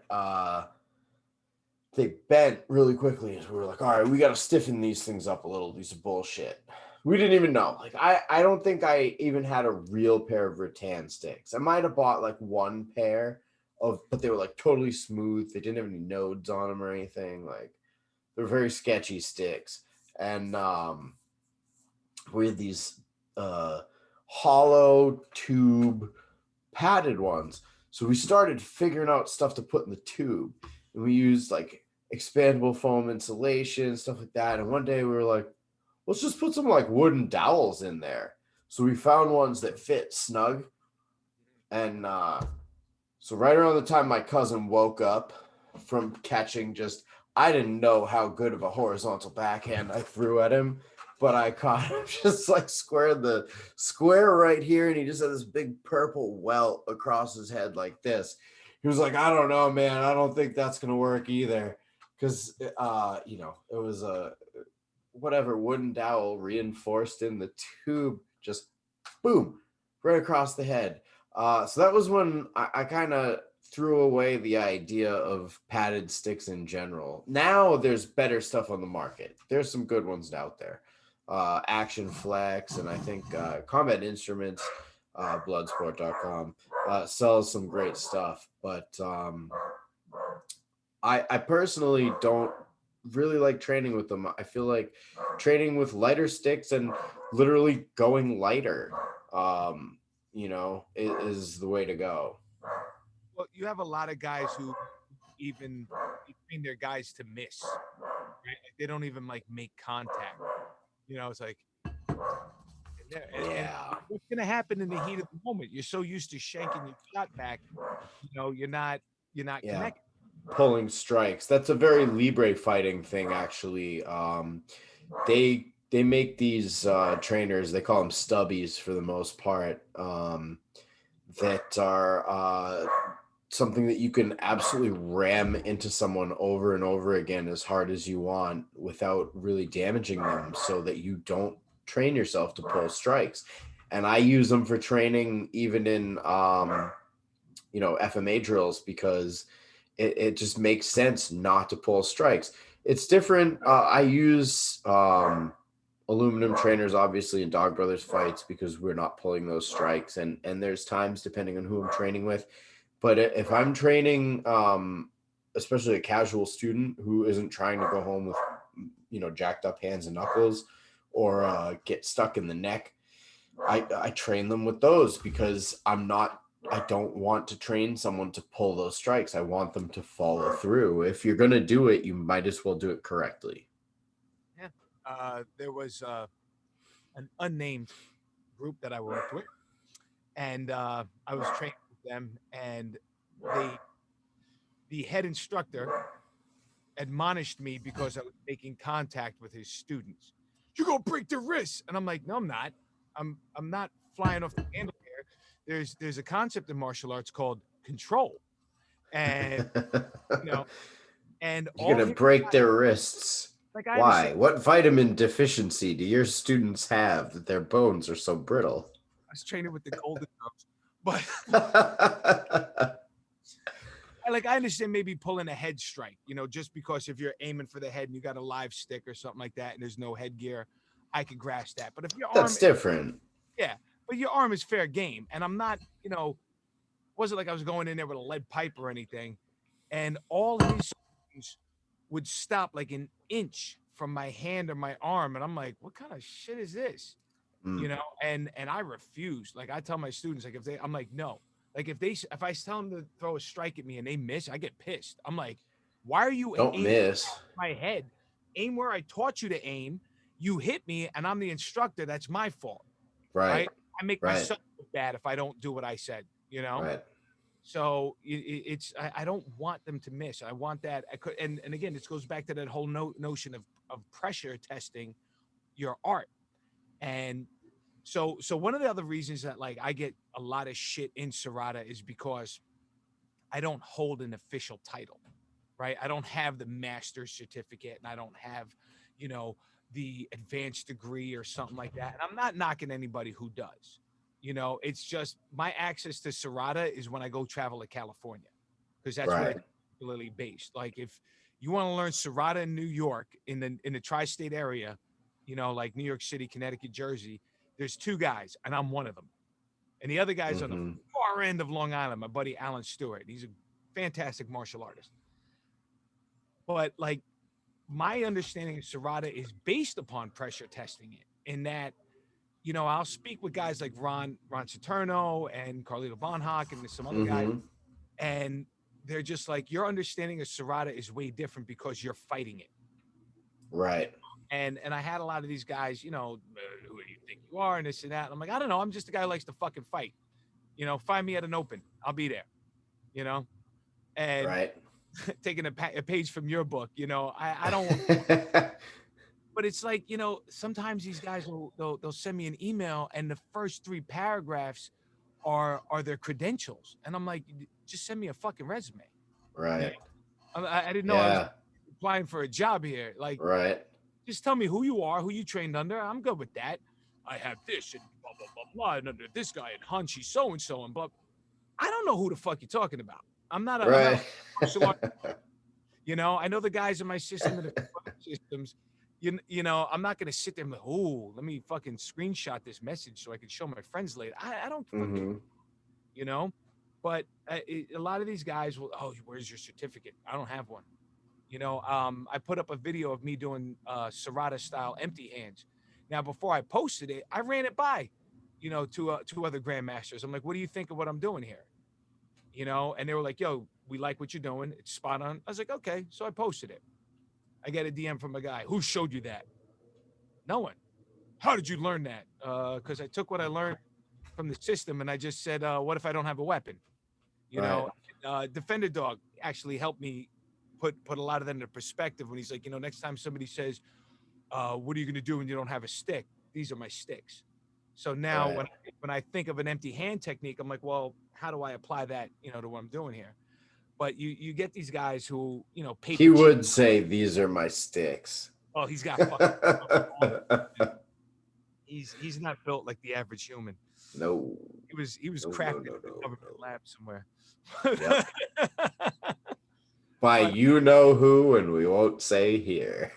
they bent really quickly. And we were like, all right, we got to stiffen these things up a little. These are bullshit. We didn't even know. Like, I don't think I even had a real pair of rattan sticks. I might have bought like one pair of, but they were like totally smooth. They didn't have any nodes on them or anything. Like, they're very sketchy sticks. And we had these uh, hollow tube padded ones. So we started figuring out stuff to put in the tube. And we used like expandable foam insulation, stuff like that. And one day we were like, let's just put some like wooden dowels in there. So we found ones that fit snug. And so right around the time my cousin woke up from catching just, I didn't know how good of a horizontal backhand I threw at him, but I caught him just like square right here, and he just had this big purple welt across his head like this. He was like, I don't know, man. I don't think that's gonna work either. Cause it was a whatever wooden dowel reinforced in the tube, just boom, right across the head. So that was when I kind of threw away the idea of padded sticks in general. Now there's better stuff on the market. There's some good ones out there. Action Flex, and I think Combat Instruments, Bloodsport.com, sells some great stuff. But I personally don't really like training with them. I feel like training with lighter sticks and literally going lighter, is the way to go. Well, you have a lot of guys who even they train their guys to miss. Right? Like, they don't even like make contact. It's like and Yeah, what's gonna happen in the heat of the moment? You're so used to shanking your shot back, you're not yeah. connected. Pulling strikes. That's a very Libre fighting thing, actually. They make these trainers. They call them stubbies for the most part. That are something that you can absolutely ram into someone over and over again as hard as you want without really damaging them, so that you don't train yourself to pull strikes. And I use them for training even in FMA drills, because it just makes sense not to pull strikes. It's different. I use aluminum trainers obviously in Dog Brothers fights because we're not pulling those strikes, and there's times depending on who I'm training with. But if I'm training especially a casual student who isn't trying to go home with jacked up hands and knuckles, or get stuck in the neck, I train them with those, because I don't want to train someone to pull those strikes. I want them to follow through. If you're going to do it, you might as well do it correctly. Yeah. There was an unnamed group that I worked with, and I was training with them, and they the head instructor admonished me because I was making contact with his students. You're gonna break their wrists, and I'm like, no, I'm not. I'm not flying off the handle here. There's a concept in martial arts called control, and you know, and You're all going to his break their wrists. Like I Why? understand What vitamin deficiency do your students have that their bones are so brittle? I was training with the Golden Girls, but I understand maybe pulling a head strike, just because if you're aiming for the head and you got a live stick or something like that and there's no headgear, I could grasp that. But if your That's arm, different. yeah, but your arm is fair game, and I'm not, wasn't like I was going in there with a lead pipe or anything, and all his students would stop like an inch from my hand or my arm, and I'm like, what kind of shit is this? Mm, And I refuse. Like I tell my students, like if they, I'm like, no. Like if I tell them to throw a strike at me and they miss, I get pissed. I'm like, why are you don't aiming miss. my head? Aim where I taught you to aim. You hit me, and I'm the instructor. That's my fault, Right. right? I make Right. myself look bad if I don't do what I said. Right. So it's I don't want them to miss. I want that. I could, and again, this goes back to that whole notion of pressure testing your art. And so one of the other reasons that like I get a lot of shit in Serrata is because I don't hold an official title, right? I don't have the master's certificate and I don't have, you know, the advanced degree or something like that. And I'm not knocking anybody who does. It's just my access to Serrata is when I go travel to California because that's where Right. it's particularly based. Like if you want to learn Serrata in New York in the tri-state area, like New York City, Connecticut, Jersey, there's two guys and I'm one of them. And the other guy's on the Mm-hmm. far end of Long Island, my buddy Alan Stewart. He's a fantastic martial artist. But like my understanding of Serrata is based upon pressure testing it in that, I'll speak with guys like Ron Saturno and Carlito Von Hock and some other guys, Mm-hmm. and they're just like, your understanding of Serrata is way different because you're fighting it. Right. And I had a lot of these guys, who do you think you are, and this and that. And I'm like, I don't know. I'm just a guy who likes to fucking fight. Find me at an open. I'll be there. You know, and Right. taking a page from your book. I don't want. But it's like sometimes these guys they'll send me an email, and the first three paragraphs are their credentials, and I'm like, just send me a fucking resume. You know, Right. I didn't know I was Yeah. applying for a job here. Like, Right. just tell me who you are, who you trained under. I'm good with that. I have this and blah blah blah blah, and under this guy and Hunchy so and so and blah. I don't know who the fuck you're talking about. I'm not a Right. martial art. I know the guys in my system and the systems. I'm not gonna sit there and be like, oh, let me fucking screenshot this message so I can show my friends later. I don't fucking, Mm-hmm. you know. But a lot of these guys will, oh, where's your certificate? I don't have one. I put up a video of me doing Serrata style empty hands. Now, before I posted it, I ran it by, two other grandmasters. I'm like, what do you think of what I'm doing here? And they were like, yo, we like what you're doing. It's spot on. I was like, okay. So I posted it. I get a DM from a guy. Who showed you that? No one. How did you learn that? Because I took what I learned from the system and I just said, what if I don't have a weapon? You Right. know, Defender Dog actually helped me put a lot of that into perspective when he's like, next time somebody says, what are you going to do when you don't have a stick? These are my sticks. So now Right. when I think of an empty hand technique, I'm like, well, how do I apply that, to what I'm doing here? But you get these guys who, He paper cheap. would say, "These are my sticks." Oh, he's got fucking he's not built like the average human. No. He was No. No. crafted No. in a No. government No. lab somewhere. Yep. By But you know who, and we won't say here.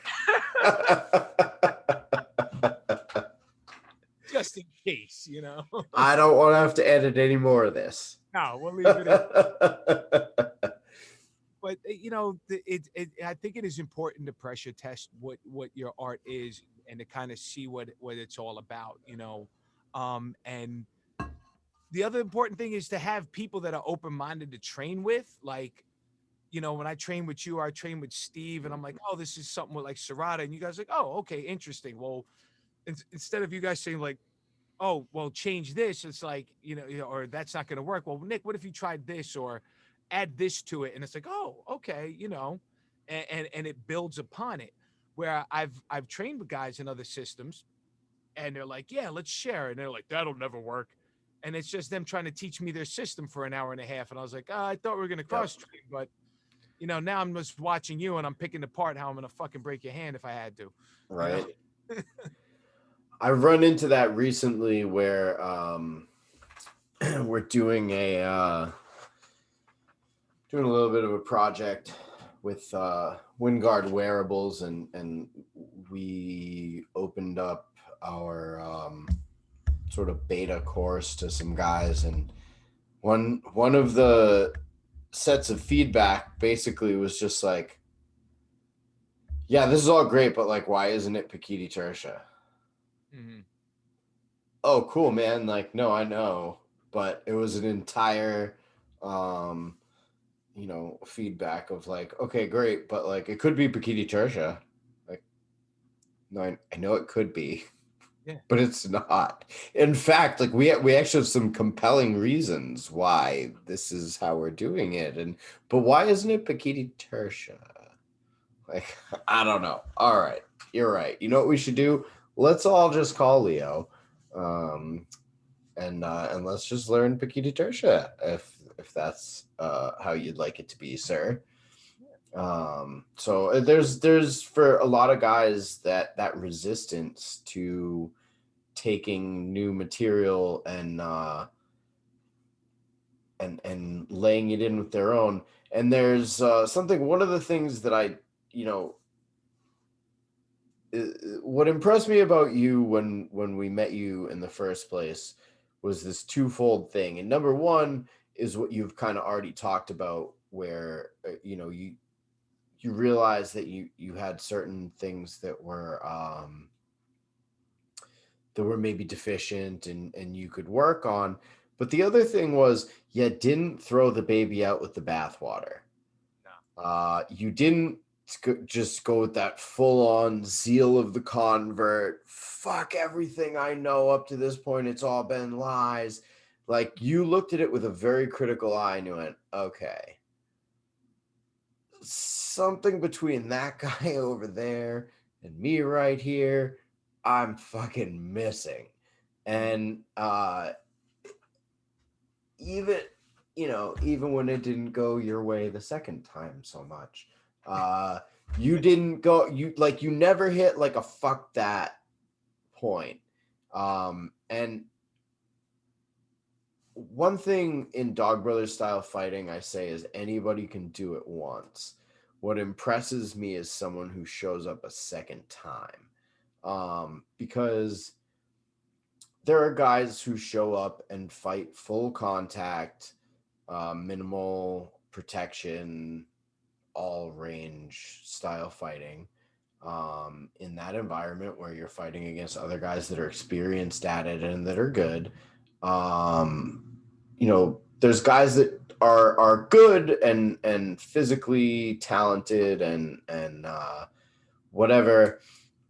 just in case, I don't want to have to edit any more of this. no, we'll leave it in. But I think it is important to pressure test what your art is and to kind of see what it's all about. And the other important thing is to have people that are open minded to train with, like. When I train with you, I train with Steve, and I'm like, oh, this is something with like Serrata, and you guys are like, oh, okay, interesting. Well, instead of you guys saying like, oh, well, change this, it's like, or that's not going to work. Well, Nick, what if you tried this or add this to it? And it's like, oh, okay, and it builds upon it. Where I've trained with guys in other systems, and they're like, yeah, let's share, and they're like, that'll never work. And it's just them trying to teach me their system for an hour and a half. And I was like, I thought we were going to Yep. cross train, but now I'm just watching you and I'm picking apart how I'm gonna fucking break your hand if I had to, you know. Right. I've run into that recently where we're doing a little bit of a project with Wingard wearables, and we opened up our sort of beta course to some guys, and one of the sets of feedback basically was just like, yeah, this is all great, but like, why isn't it Pakiti Tersha? Hmm. Oh, cool, man. Like, no, I know, but it was an entire um feedback of like, okay, great, but like it could be Pakiti Tersha. Like, no, I know it could be, Yeah. but it's not. In fact, like we actually have some compelling reasons why this is how we're doing it, and but why isn't it Pakiti Tersha? Like, I don't know. All right, you're right. You know what we should do? Let's all just call Leo, um, and let's just learn Pakiti Tersha if that's how you'd like it to be, sir. So there's for a lot of guys that resistance to taking new material and laying it in with their own. And there's something. One of the things that I you know what impressed me about you when we met you in the first place was this twofold thing. And number one is what you've kind of already talked about, where you realize that you had certain things that were maybe deficient and you could work on. But the other thing was you didn't throw the baby out with the bathwater. No. You didn't just go with that full on zeal of the convert. Fuck everything I know up to this point. It's all been lies. Like, you looked at it with a very critical eye and you went, okay, something between that guy over there and me right here, I'm fucking missing. Mhm. And even even when it didn't go your way the second time so much, uh you didn't go you like you never hit like a fuck that point. And one thing in Dog Brothers style fighting I say is anybody can do it once. What impresses me is someone who shows up a second time. Because there are guys who show up and fight full contact, minimal protection, all range style fighting, in that environment where you're fighting against other guys that are experienced at it and that are good. There's guys that are good and physically talented and whatever,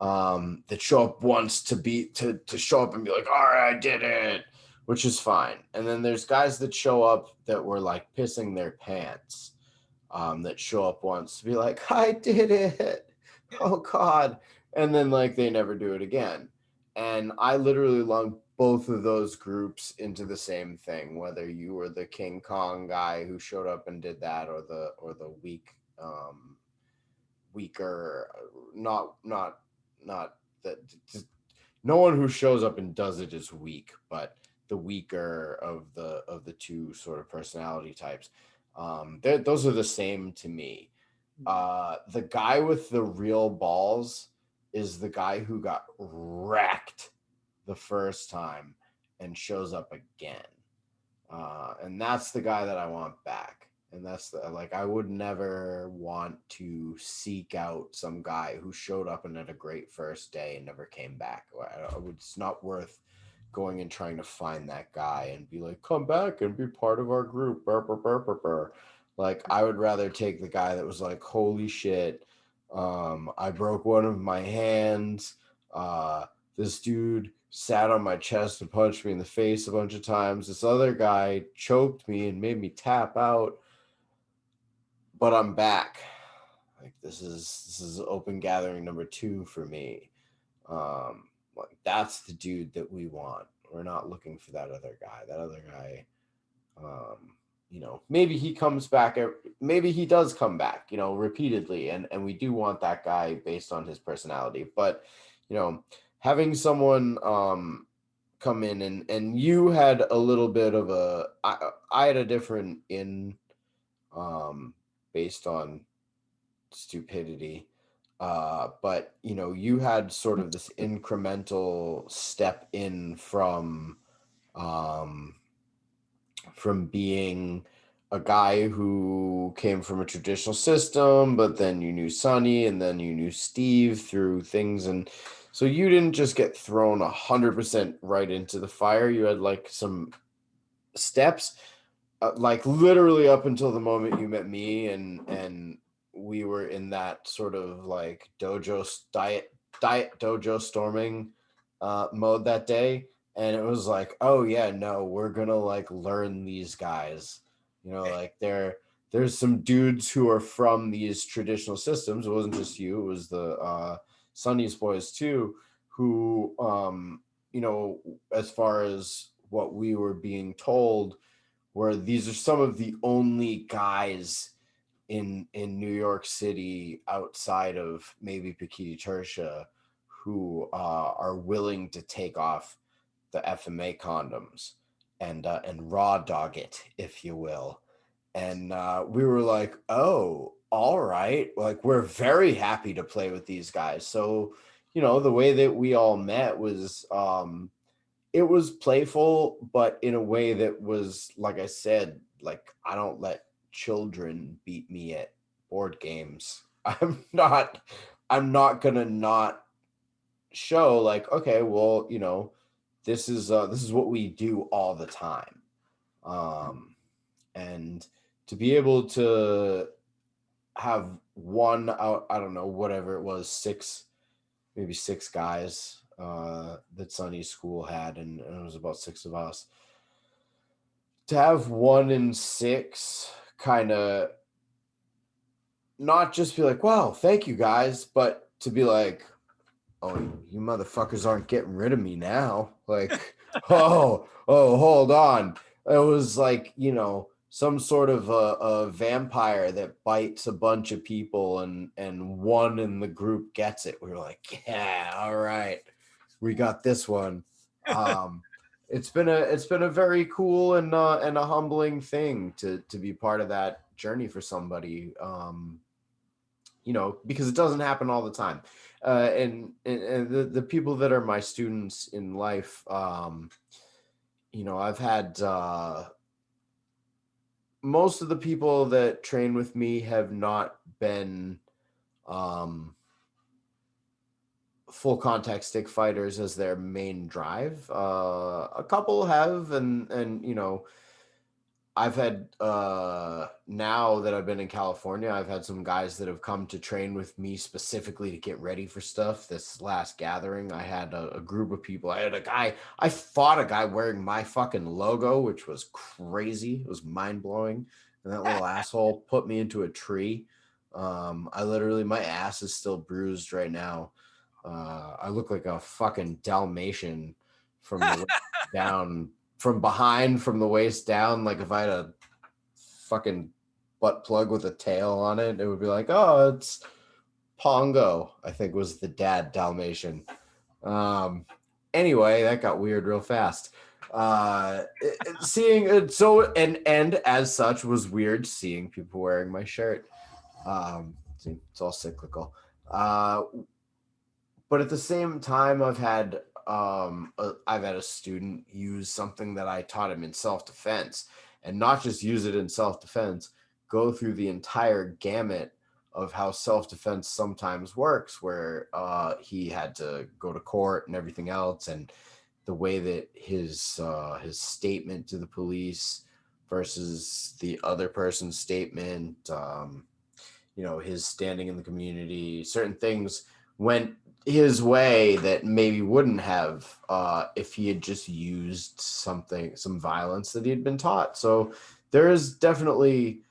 that show up once to show up and be like, all right, I did it, which is fine. And then there's guys that show up that were like pissing their pants, that show up once to be like, I did it. Oh God. And then like they never do it again. And I literally lump both of those groups into the same thing, whether you were the King Kong guy who showed up and did that, or the weaker, not that just, no one who shows up and does it is weak, but the weaker of the two sort of personality types. Those are the same to me. The guy with the real balls is the guy who got wrecked the first time and shows up again. And that's the guy that I want back. And that's like, I would never want to seek out some guy who showed up and had a great first day and never came back. It's not worth going and trying to find that guy and be like, come back and be part of our group. Burr, burr, burr, burr, burr. Like, I would rather take the guy that was like, holy shit, I broke one of my hands. This dude sat on my chest and punched me in the face a bunch of times. This other guy choked me and made me tap out, but I'm back. Like, this is open gathering number 2 for me. Like, that's the dude that we want. We're not looking for that other guy. That other guy, um, maybe he comes back, maybe he does come back, repeatedly, and we do want that guy based on his personality. But you know having someone come in, and you had a little bit of I had a different in, um based on stupidity, but you had sort of this incremental step in um from being a guy who came from a traditional system, but then you knew Sonny, and then you knew Steve through things. And so you didn't just get thrown 100% right into the fire. You had like some steps, like literally up until the moment you met me, and we were in that sort of like diet dojo storming mode that day. And it was like, oh yeah, no, we're gonna like learn these guys, like there's some dudes who are from these traditional systems. It wasn't just you, it was the Sonny's boys too, who as far as what we were being told, where these are some of the only guys in New York City outside of maybe Pakiti Tersha who are willing to take off the FMA condoms and raw dog it, if you will. And we were like, oh, all right, like we're very happy to play with these guys. So the way that we all met was it was playful, but in a way that was, like I said, like I don't let children beat me at board games. I'm not gonna not show like, okay, well, this is what we do all the time. And to be able to have one out, I don't know, whatever it was, maybe six guys that Sunny's school had, and it was about six of us. To have 1 in 6 kind of not just be like, wow, thank you guys, but to be like, oh, you motherfuckers aren't getting rid of me now. Like, oh, hold on. It was like, some sort of a vampire that bites a bunch of people, and one in the group gets it. We were like, yeah, all right, we got this one. Um, it's been a very cool and a humbling thing to be part of that journey for somebody. Because it doesn't happen all the time. And the people that are my students in life, I've had most of the people that train with me have not been um, full contact stick fighters as their main drive. A couple have, and I've had now that I've been in California, I've had some guys that have come to train with me specifically to get ready for stuff. This last gathering, I had a group of people. I fought a guy wearing my fucking logo, which was crazy. It was mind blowing. And that little asshole put me into a tree. I literally, my ass is still bruised right now. I look like a fucking Dalmatian from the waist down, from behind, from the waist down. Like if I had a fucking butt plug with a tail on it, it would be like, oh, it's Pongo, I think was the dad Dalmatian. Um, anyway, that got weird real fast. Seeing it, so and as such was weird seeing people wearing my shirt. It's all cyclical. But at the same time, I've had a student use something that I taught him in self-defense, and not just use it in self-defense, go through the entire gamut of how self-defense sometimes works, where he had to go to court and everything else, and the way that his statement to the police versus the other person's statement, his standing in the community, certain things went his way that maybe wouldn't have if he had just used some violence that he had been taught. So there is definitely,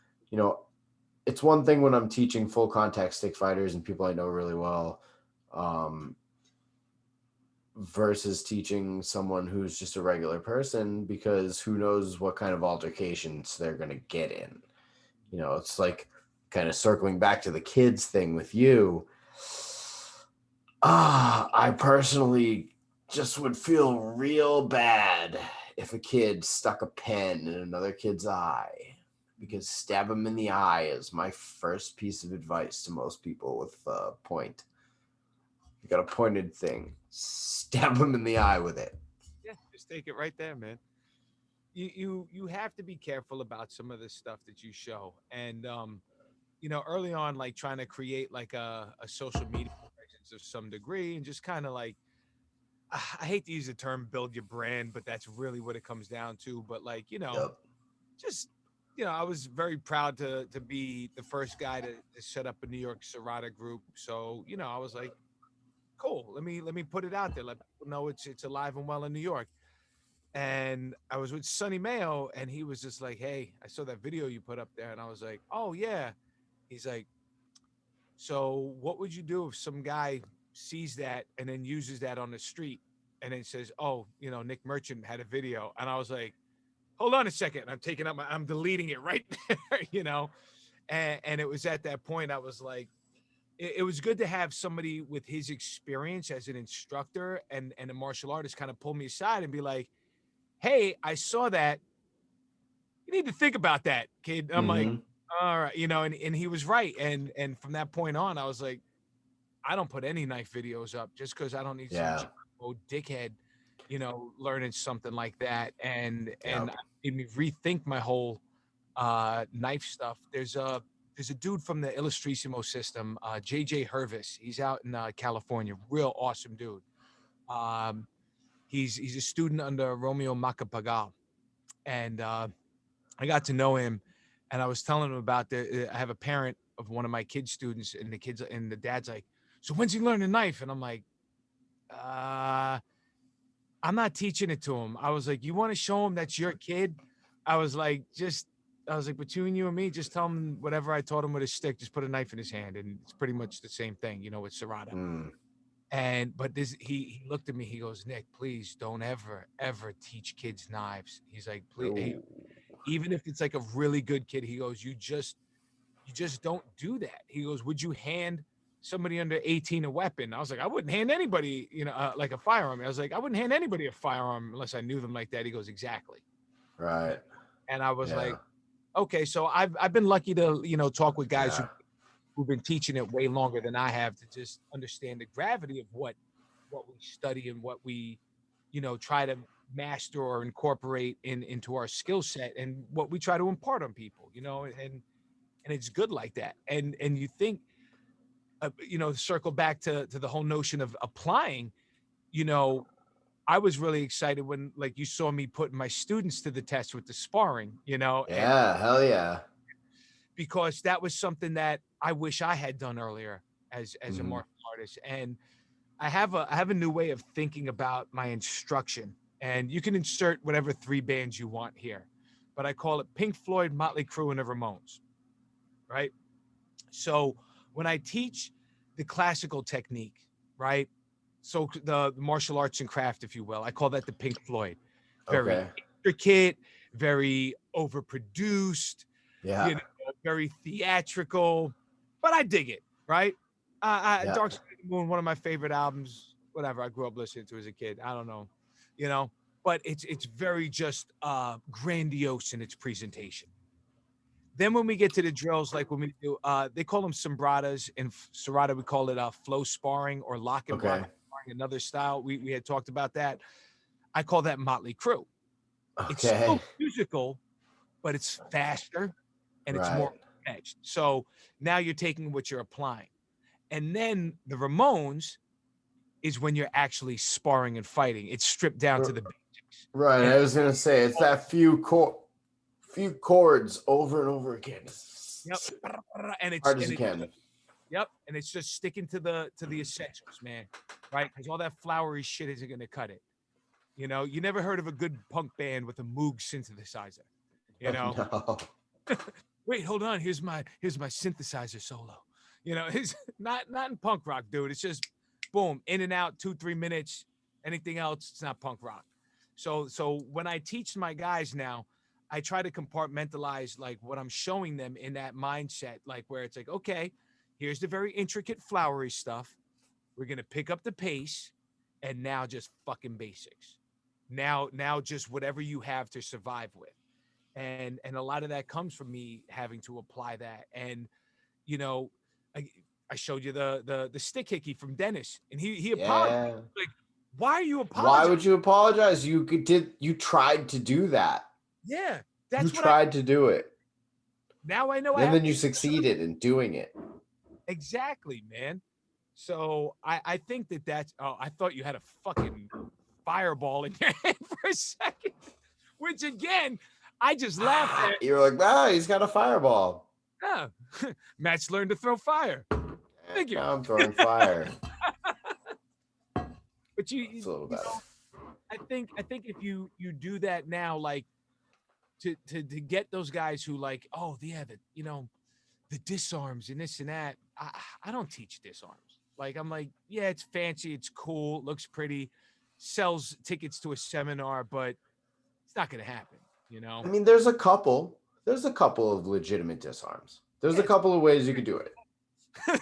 it's one thing when I'm teaching full contact stick fighters and people I know really well. versus teaching someone who's just a regular person, because who knows what kind of altercations they're going to get in. It's like kind of circling back to the kids thing with you. I personally just would feel real bad if a kid stuck a pen in another kid's eye, because stab them in the eye is my first piece of advice to most people with a point. You got a pointed thing, stab them in the eye with it. Yeah, just take it right there, man. You have to be careful about some of the stuff that you show. And early on, like trying to create like a social media presence of some degree, and just kind of like, I hate to use the term build your brand, but that's really what it comes down to. But like, Yep. just I was very proud to be the first guy to set up a New York Serrata group. So, I was like, cool, let me put it out there, let people know it's alive and well in New York. And I was with Sonny Mayo, and he was just like, hey, I saw that video you put up there. And I was like, oh yeah. He's like, so what would you do if some guy sees that and then uses that on the street and then says, oh, Nick Merchant had a video? And I was like, hold on a second. I'm deleting it right there, And it was at that point I was like, it was good to have somebody with his experience as an instructor and a martial artist kind of pull me aside and be like, hey, I saw that. You need to think about that, kid. I'm like, Mm-hmm. all right, and he was right. And from that point on, I was like, I don't put any knife videos up just because I don't need some Yeah. old dickhead, learning something like that. And Yep. it made me rethink my whole knife stuff. There's a dude from the Illustrissimo system, JJ Hervis. He's out in California. Real awesome dude. Um, he's a student under Romeo Macapagal, and I got to know him, and I was telling him about I have a parent of one of my kids' students, and the dad's like, so when's he learn a knife? And I'm like, uh, I'm not teaching it to him. I was like, you want to show him that's your kid? I was like, between you and me, just tell him whatever I taught him with his stick, just put a knife in his hand. And it's pretty much the same thing, with Serrata. Mm. But he looked at me, he goes, Nick, please don't ever teach kids knives. He's like, please, Ooh. even if it's like a really good kid, he goes, you just don't do that. He goes, would you hand somebody under 18 a weapon? I was like, I wouldn't hand anybody, like a firearm. I was like, I wouldn't hand anybody a firearm unless I knew them like that. He goes, exactly. Right. And I was like, Yeah. okay, so I've been lucky to, talk with guys Yeah. who've been teaching it way longer than I have, to just understand the gravity of what we study and what we, try to master or incorporate into our skill set, and what we try to impart on people, and it's good like that. And you think, circle back to the whole notion of applying, you know, I was really excited when, like, you saw me putting my students to the test with the sparring, and Yeah. Hell yeah. because that was something that I wish I had done earlier as a Mm. martial artist. And I have a new way of thinking about my instruction. And you can insert whatever three bands you want here, but I call it Pink Floyd, Motley Crue, and the Ramones, right? So when I teach the classical technique, right? So the martial arts and craft, if you will, I call that the Pink Floyd. Very Okay. intricate, very overproduced, you Yeah. know, very theatrical, but I dig it, right? Yeah. Dark Side of the Moon, one of my favorite albums, whatever I grew up listening to as a kid. I don't know, but it's very just grandiose in its presentation. Then when we get to the drills, like when we do, they call them sombratas. In Serrata, we call it flow sparring or lock and block Okay. sparring, another style. We had talked about that. I call that Motley Crue. It's Okay. still musical, but it's faster and it's more Right. edged. So now you're taking what you're applying. And then the Ramones is when you're actually sparring and fighting. It's stripped down to R- the basics. Right. And I was gonna say it's that few chords over and over again. yep, and it's Hard as and you it's can. yep, and it's just sticking to the essentials, man. Right? Because all that flowery shit isn't gonna cut it. You never heard of a good punk band with a Moog synthesizer. You know, No. wait, hold on. Here's my synthesizer solo. It's not in punk rock, dude. It's just boom, in and out, 2-3 minutes, Anything else, it's not punk rock. So when I teach my guys now, I try to compartmentalize like what I'm showing them in that mindset, like where it's like, okay, here's the very intricate flowery stuff. We're gonna pick up the pace, and now just fucking basics. Now just whatever you have to survive with. And a lot of that comes from me having to apply that. And you know, I, I showed you the stick hickey from Dennis, and he apologized. Yeah. Like, why are you Why apologizing? would you apologize? You tried to do that. Yeah, You that's what I tried to do it. now I know I And have then you succeeded in doing it. exactly, man. So I think that's. Oh, I thought you had a fucking fireball in your hand for a second, which again, I just laughed at. You're like, ah, he's got a fireball. Ah, Matt's learned to throw fire. Thank you. Now I'm throwing fire. But It's a little you better. know, I think if you do that now, like to get those guys who like, oh yeah, the disarms and this and that. I don't teach disarms. Like I'm like, yeah, it's fancy, it's cool, it looks pretty, sells tickets to a seminar, but it's not gonna happen, you I know? mean, there's a couple. There's a couple of legitimate disarms. There's Yeah, a it's couple of ways you could do it.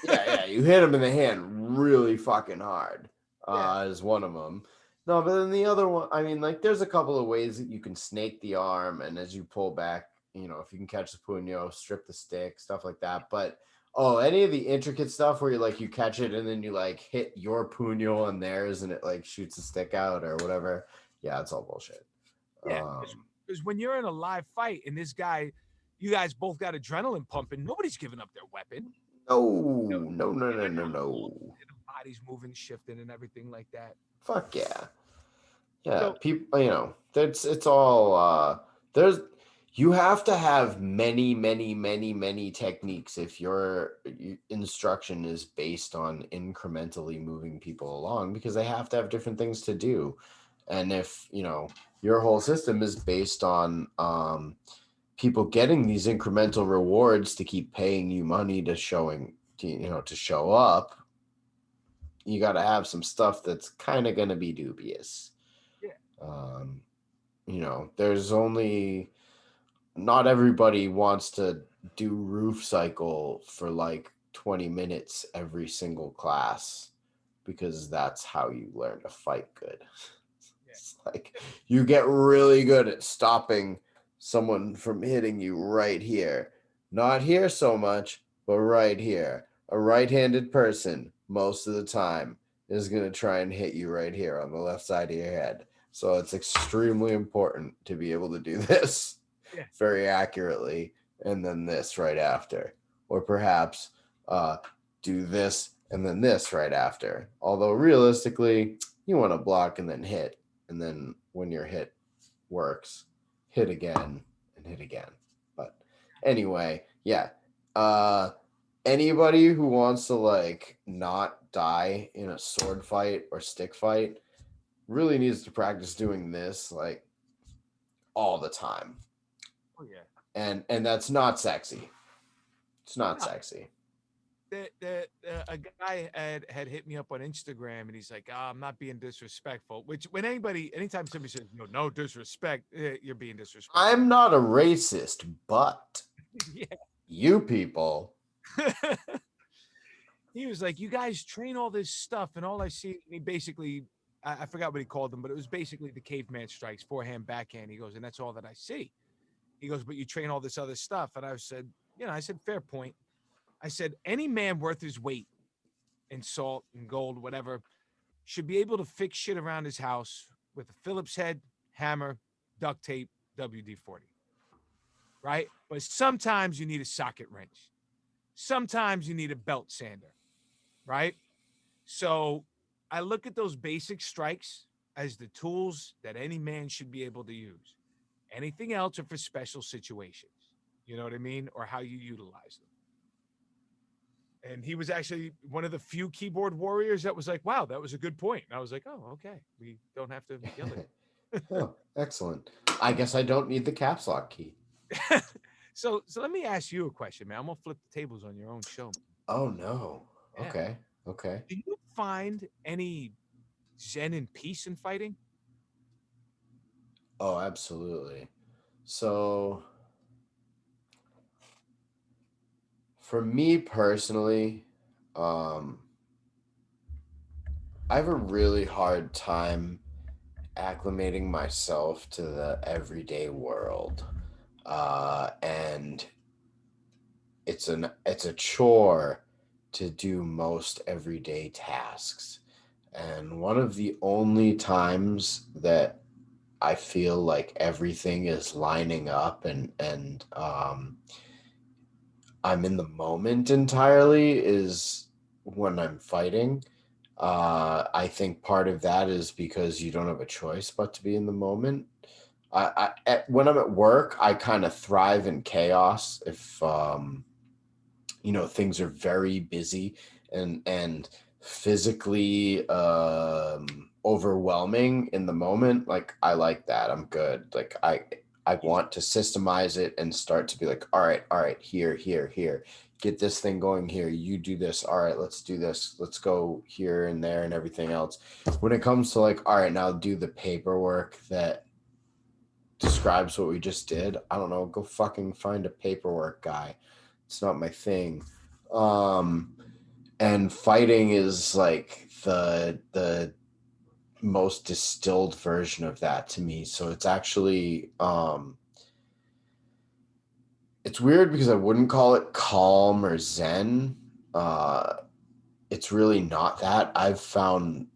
Yeah, yeah. You hit him in the hand really fucking hard. yeah, Is one of them. No, but then the other one, I mean, like, there's a couple of ways that you can snake the arm, and as you pull back, if you can catch the puño, strip the stick, stuff like that. But any of the intricate stuff where you catch it and then you like hit your puño on theirs and it like shoots the stick out or whatever. Yeah, it's all bullshit. yeah. Um, Because when you're in a live fight and this guy, you guys both got adrenaline pumping, nobody's giving up their weapon. no, no, no, And no, they're no, not cold, no. and the body's moving, shifting, and everything like that. Fuck yeah. Yeah, So people, it's all there's you have to have many, many, many, many techniques if your instruction is based on incrementally moving people along because they have to have different things to do. And if, your whole system is based on people getting these incremental rewards to keep paying you money to show up, you got to have some stuff that's kind of going to be dubious. yeah, Um, there's only not everybody wants to do roof cycle for like 20 minutes every single class because that's how you learn to fight good. yeah, It's like you get really good at stopping someone from hitting you right here. Not here so much, but right here. A right-handed person most of the time is going to try and hit you right here on the left side of your head. So it's extremely important to be able to do this yeah, very accurately and then this right after. Or perhaps uh, do this and then this right after. Although realistically, you want to block and then hit. And then when your hit works, hit again and hit again. But anyway, yeah. Uh, Anybody who wants to like not die in a sword fight or stick fight really needs to practice doing this like all the time. oh yeah. And that's not sexy. It's not No, sexy. a guy had hit me up on Instagram and he's like, I'm not being disrespectful. Which anytime somebody says no disrespect, you're being disrespectful. I'm not a racist, but Yeah. you people. He was like, you guys train all this stuff, and all I see, he basically, I forgot what he called them, but it was basically the caveman strikes, forehand, backhand. He goes, and that's all that I see. He goes, but you train all this other stuff. And I said, I said, fair point. I said, any man worth his weight in salt and gold, whatever, should be able to fix shit around his house with a Phillips head, hammer, duct tape, WD 40, right? But sometimes you need a socket wrench. Sometimes you need a belt sander, right? So I look at those basic strikes as the tools that any man should be able to use. Anything else are for special situations. You know what I mean? Or how you utilize them. And he was actually one of the few keyboard warriors that was like, wow, that was a good point. And I was like, oh, okay. We don't have to yell Oh, excellent. I guess I don't need the caps lock key. it. So let me ask you a question, man. I'm gonna flip the tables on your own show. Oh no. Yeah. Okay. Okay. Do you find any zen and peace in fighting? Oh, absolutely. So for me personally, um, I have a really hard time acclimating myself to the everyday world. And it's a chore to do most everyday tasks. And one of the only times that I feel like everything is lining up and I'm in the moment entirely is when I'm fighting. I think part of that is because you don't have a choice but to be in the moment. When I'm at work, I kind of thrive in chaos. If things are very busy and physically overwhelming in the moment, like I like that. I'm good. Like I want to systemize it and start to be like, all right, here, get this thing going here, you do this, all right, let's do this, let's go here and there and everything else. When it comes to like, all right, now do the paperwork that describes what we just did, I don't know, go fucking find a paperwork guy. It's not my thing. um and fighting is like the most distilled version of that to me. So it's actually it's weird because I wouldn't call it calm or zen. uh it's really not that. I've found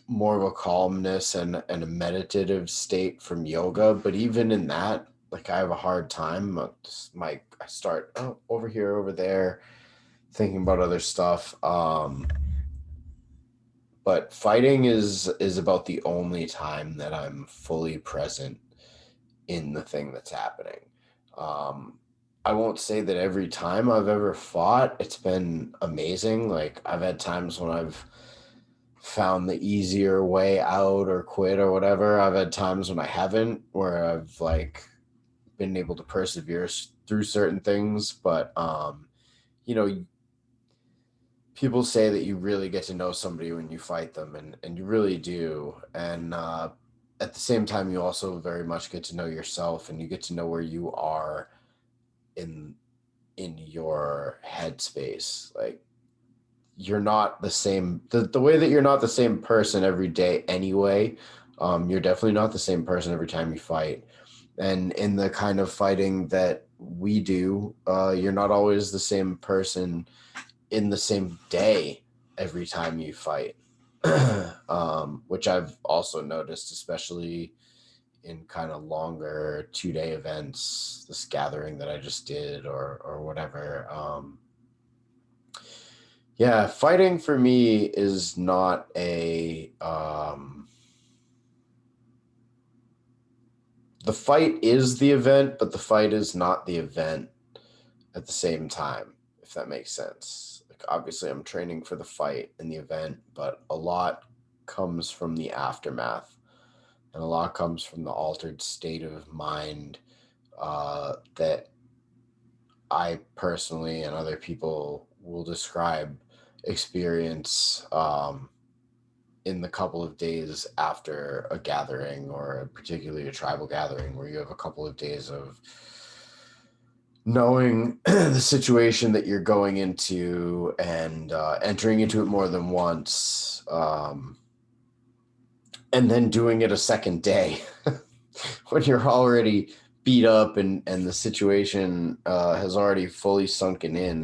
more of a calmness and a meditative state from yoga, but even in that, like I have a hard time. I start over here, over there, thinking about other stuff. But fighting is about the only time that I'm fully present in the thing that's happening. Um, I won't say that every time I've ever fought, it's been amazing. Like I've had times when I've found the easier way out or quit or whatever. I've had times when I haven't, where I've like been able to persevere through certain things. But you know, people say that you really get to know somebody when you fight them, and you really do. And at the same time, you also very much get to know yourself, and you get to know where you are in your headspace. Like you're not the same, the way that you're not the same person every day anyway. You're definitely not the same person every time you fight. And in the kind of fighting that we do, you're not always the same person in the same day every time you fight. Which I've also noticed, especially in kind of longer 2-day events, this gathering that I just did or whatever. Yeah, fighting for me is not the fight is the event, but the fight is not the event at the same time, if that makes sense. Like obviously I'm training for the fight and the event, but a lot comes from the aftermath, and a lot comes from the altered state of mind that I personally and other people will describe experience in the couple of days after a gathering, or particularly a tribal gathering, where you have a couple of days of knowing the situation that you're going into and entering into it more than once, and then doing it a second day when you're already beat up and the situation has already fully sunken in.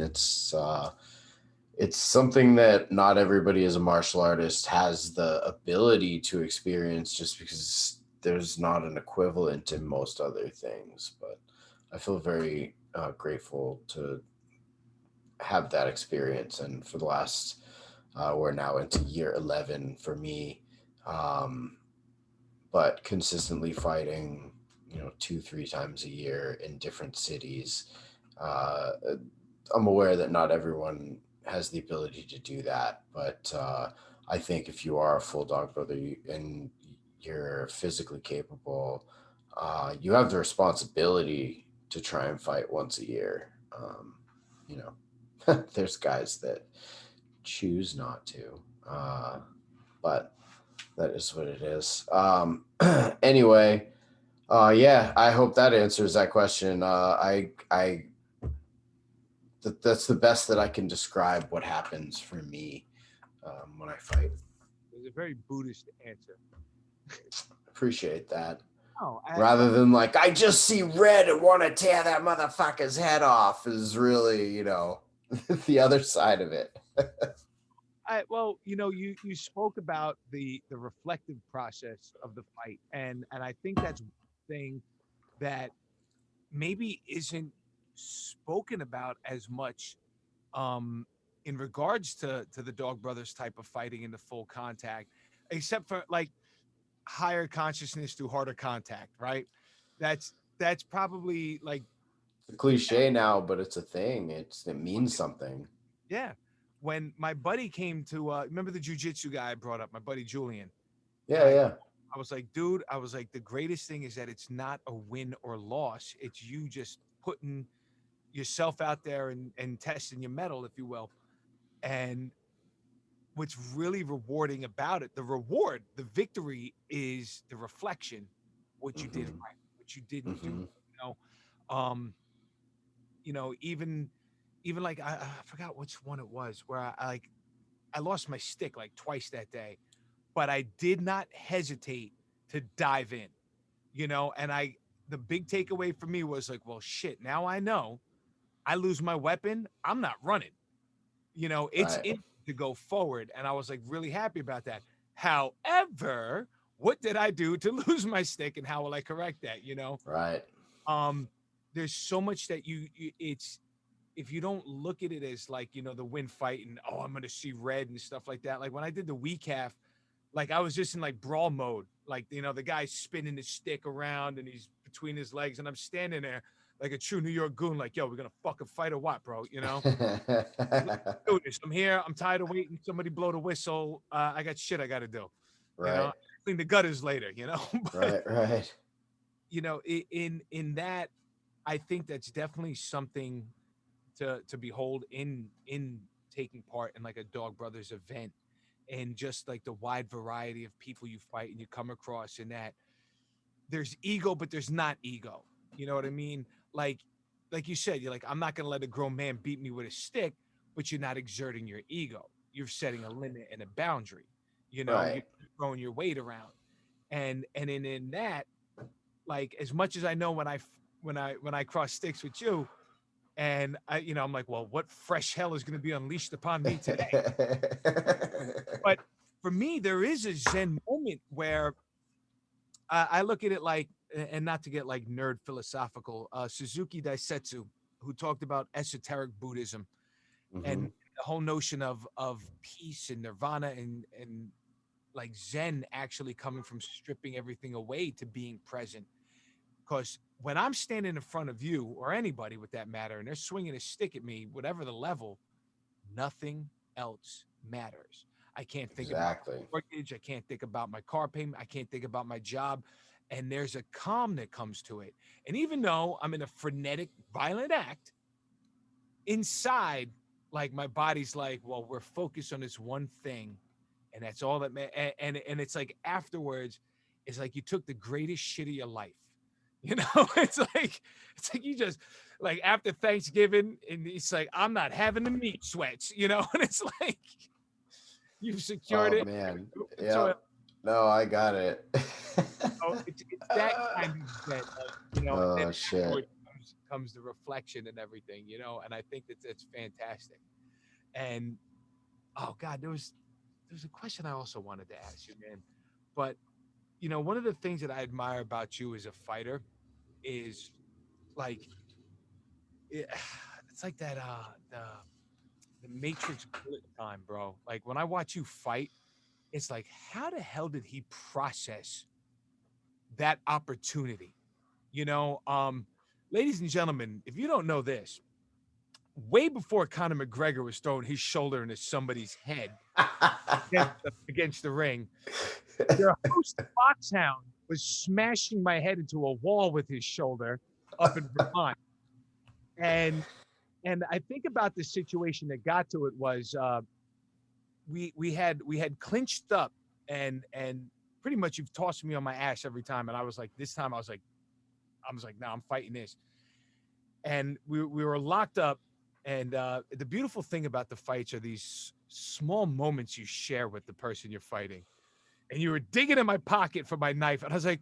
It's something that not everybody as a martial artist has the ability to experience, just because there's not an equivalent in most other things. But I feel very grateful to have that experience. And for the last, we're now into year 11 for me, um, but consistently fighting, 2-3 times a year in different cities. Uh, I'm aware that not everyone has the ability to do that, but I think if you are a full dog brother and you're physically capable, you have the responsibility to try and fight once a year. You know, there's guys that choose not to, but That is what it is. Anyway, yeah, I hope that answers that question. That's the best that I can describe what happens for me when I fight. It was a very Buddhist answer. Appreciate that. Oh, Rather than like, I just see red and want to tear that motherfucker's head off, is really, the other side of it. well, you spoke about the reflective process of the fight, and I think that's one thing that maybe isn't spoken about as much, um, in regards to the Dog Brothers type of fighting in the full contact, except for like higher consciousness through harder contact, right? That's probably like, It's a cliche now, but it's a thing. It means something. yeah. When my buddy came to remember the jujitsu guy I brought up, my buddy Julian, and Yeah, yeah. I was like, dude, I was like, the greatest thing is that it's not a win or loss. It's you just putting yourself out there and testing your metal, if you will. And what's really rewarding about it, the reward, the victory is the reflection, what you did Mm-hmm. right, what you didn't do. Mm-hmm. Um, even like I forgot which one it was where I lost my stick like twice that day, but I did not hesitate to dive in, and the big takeaway for me was like, well, shit, now I know I lose my weapon, I'm not running. It's Right. in to go forward. And I was like really happy about that. However, what did I do to lose my stick and how will I correct that? Right. Um, there's so much that it's, if you don't look at it as like, the win fight and, oh, I'm going to see red and stuff like that. Like when I did the weak half, like I was just in like brawl mode. Like, the guy's spinning his stick around and he's between his legs and I'm standing there like a true New York goon, like, yo, we're going to fucking fight or what, bro? Do this. I'm here. I'm tired of waiting. Somebody blow the whistle. I got shit I got to do. Right. Clean the gutters later. But Right. Right. in that, I think that's definitely something to behold in taking part in like a Dog Brothers event, and just like the wide variety of people you fight and you come across, in that there's ego, but there's not ego. You know what I mean? Like you said, you're like, I'm not gonna let a grown man beat me with a stick, but you're not exerting your ego. You're setting a limit and a boundary. You're Right. throwing your weight around. And in that, like as much as I know when I cross sticks with you, and I'm like, well, what fresh hell is gonna be unleashed upon me today? But for me, there is a Zen moment where I look at it like, and not to get like nerd philosophical, Suzuki Daisetsu, who talked about esoteric Buddhism and Mm-hmm. the whole notion of peace and nirvana and like Zen actually coming from stripping everything away to being present. Because when I'm standing in front of you or anybody with that matter, and they're swinging a stick at me, whatever the level, nothing else matters. I can't think about Exactly. mortgage. I can't think about my car payment. I can't think about my job. And there's a calm that comes to it. And even though I'm in a frenetic, violent act, inside, like my body's like, well, we're focused on this one thing. And that's all that, and it's like afterwards, it's like you took the greatest shit of your life. It's like you just, like after Thanksgiving, and it's like, I'm not having the meat sweats, and it's like you've secured Oh it. man. So Yep. No, I got it. it's that kind of event, like, and then Oh shit. afterward comes the reflection and everything, and I think that's fantastic. And oh God, there was a question I also wanted to ask you, man. But one of the things that I admire about you as a fighter is like it, it's like that the Matrix bullet time, bro. Like when I watch you fight, it's like, how the hell did he process that opportunity? You know, um, Ladies and gentlemen, if you don't know this, way before Conor McGregor was throwing his shoulder into somebody's head against the ring, your host Foxhound was smashing my head into a wall with his shoulder up in Vermont. And I think about the situation that got to it was we had clinched up and pretty much you've tossed me on my ass every time. And I was like, this time I was like, no, I'm fighting this. And we were locked up. And the beautiful thing about the fights are these small moments you share with the person you're fighting. And you were digging in my pocket for my knife, and I was like,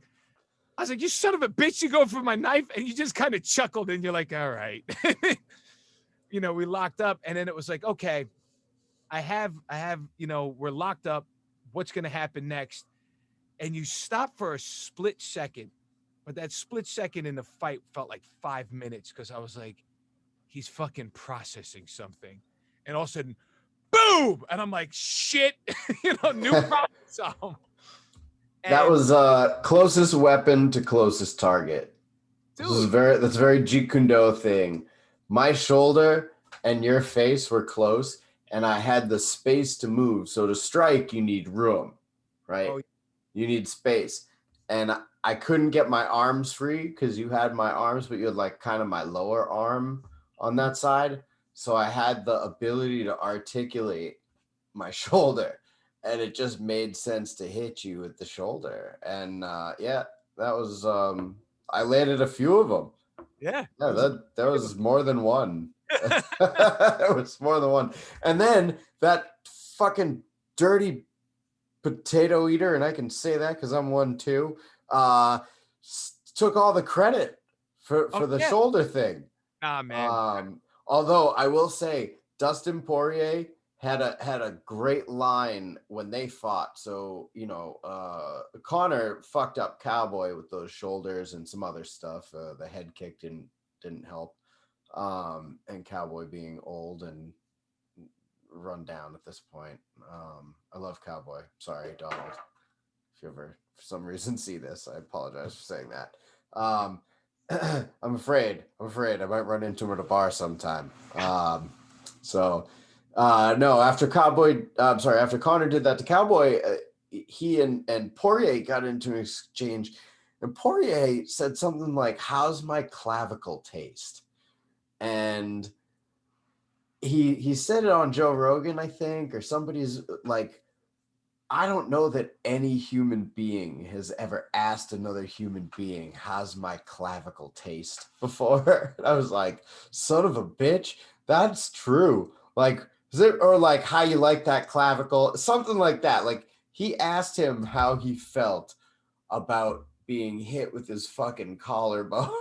you son of a bitch, you go for my knife, and you just kind of chuckled, and you're like, all right. We locked up, and then it was like, okay, we're locked up. What's gonna happen next? And you stop for a split second, but that split second in the fight felt like 5 minutes because I was like, he's fucking processing something. And all of a sudden, boom! And I'm like, shit, new problem solved. That And was closest weapon to closest target. dude, That's a very Jeet Kune Do thing. My shoulder and your face were close, and I had the space to move. So to strike, you need room, right? oh You need space. And I couldn't get my arms free because you had my arms, but you had like kind of my lower arm on that side. So I had the ability to articulate my shoulder, and it just made sense to hit you with the shoulder. And yeah, that was I landed a few of them. yeah, it Yeah, was that was more than one. It was more than one. And then that fucking dirty potato eater, and I can say that because I'm one too, uh, took all the credit oh for the yeah, shoulder thing. nah, man, Although I will say Dustin Poirier had a great line when they fought. So Connor fucked up Cowboy with those shoulders and some other stuff. The head kick didn't help. And Cowboy being old and run down at this point. I love Cowboy. Sorry, Donald. If you ever for some reason see this, I apologize for saying that. I'm afraid I might run into him at a bar sometime. So no, after after Connor did that to Cowboy, he and Poirier got into an exchange, and Poirier said something like, "How's my clavicle taste?" And he said it on Joe Rogan, I think, or somebody's like, I don't know that any human being has ever asked another human being, "How's my clavicle taste?" before. I was like, son of a bitch, that's true. Like, is it, or like, how you like that clavicle? Something like that. Like, he asked him how he felt about being hit with his fucking collarbone.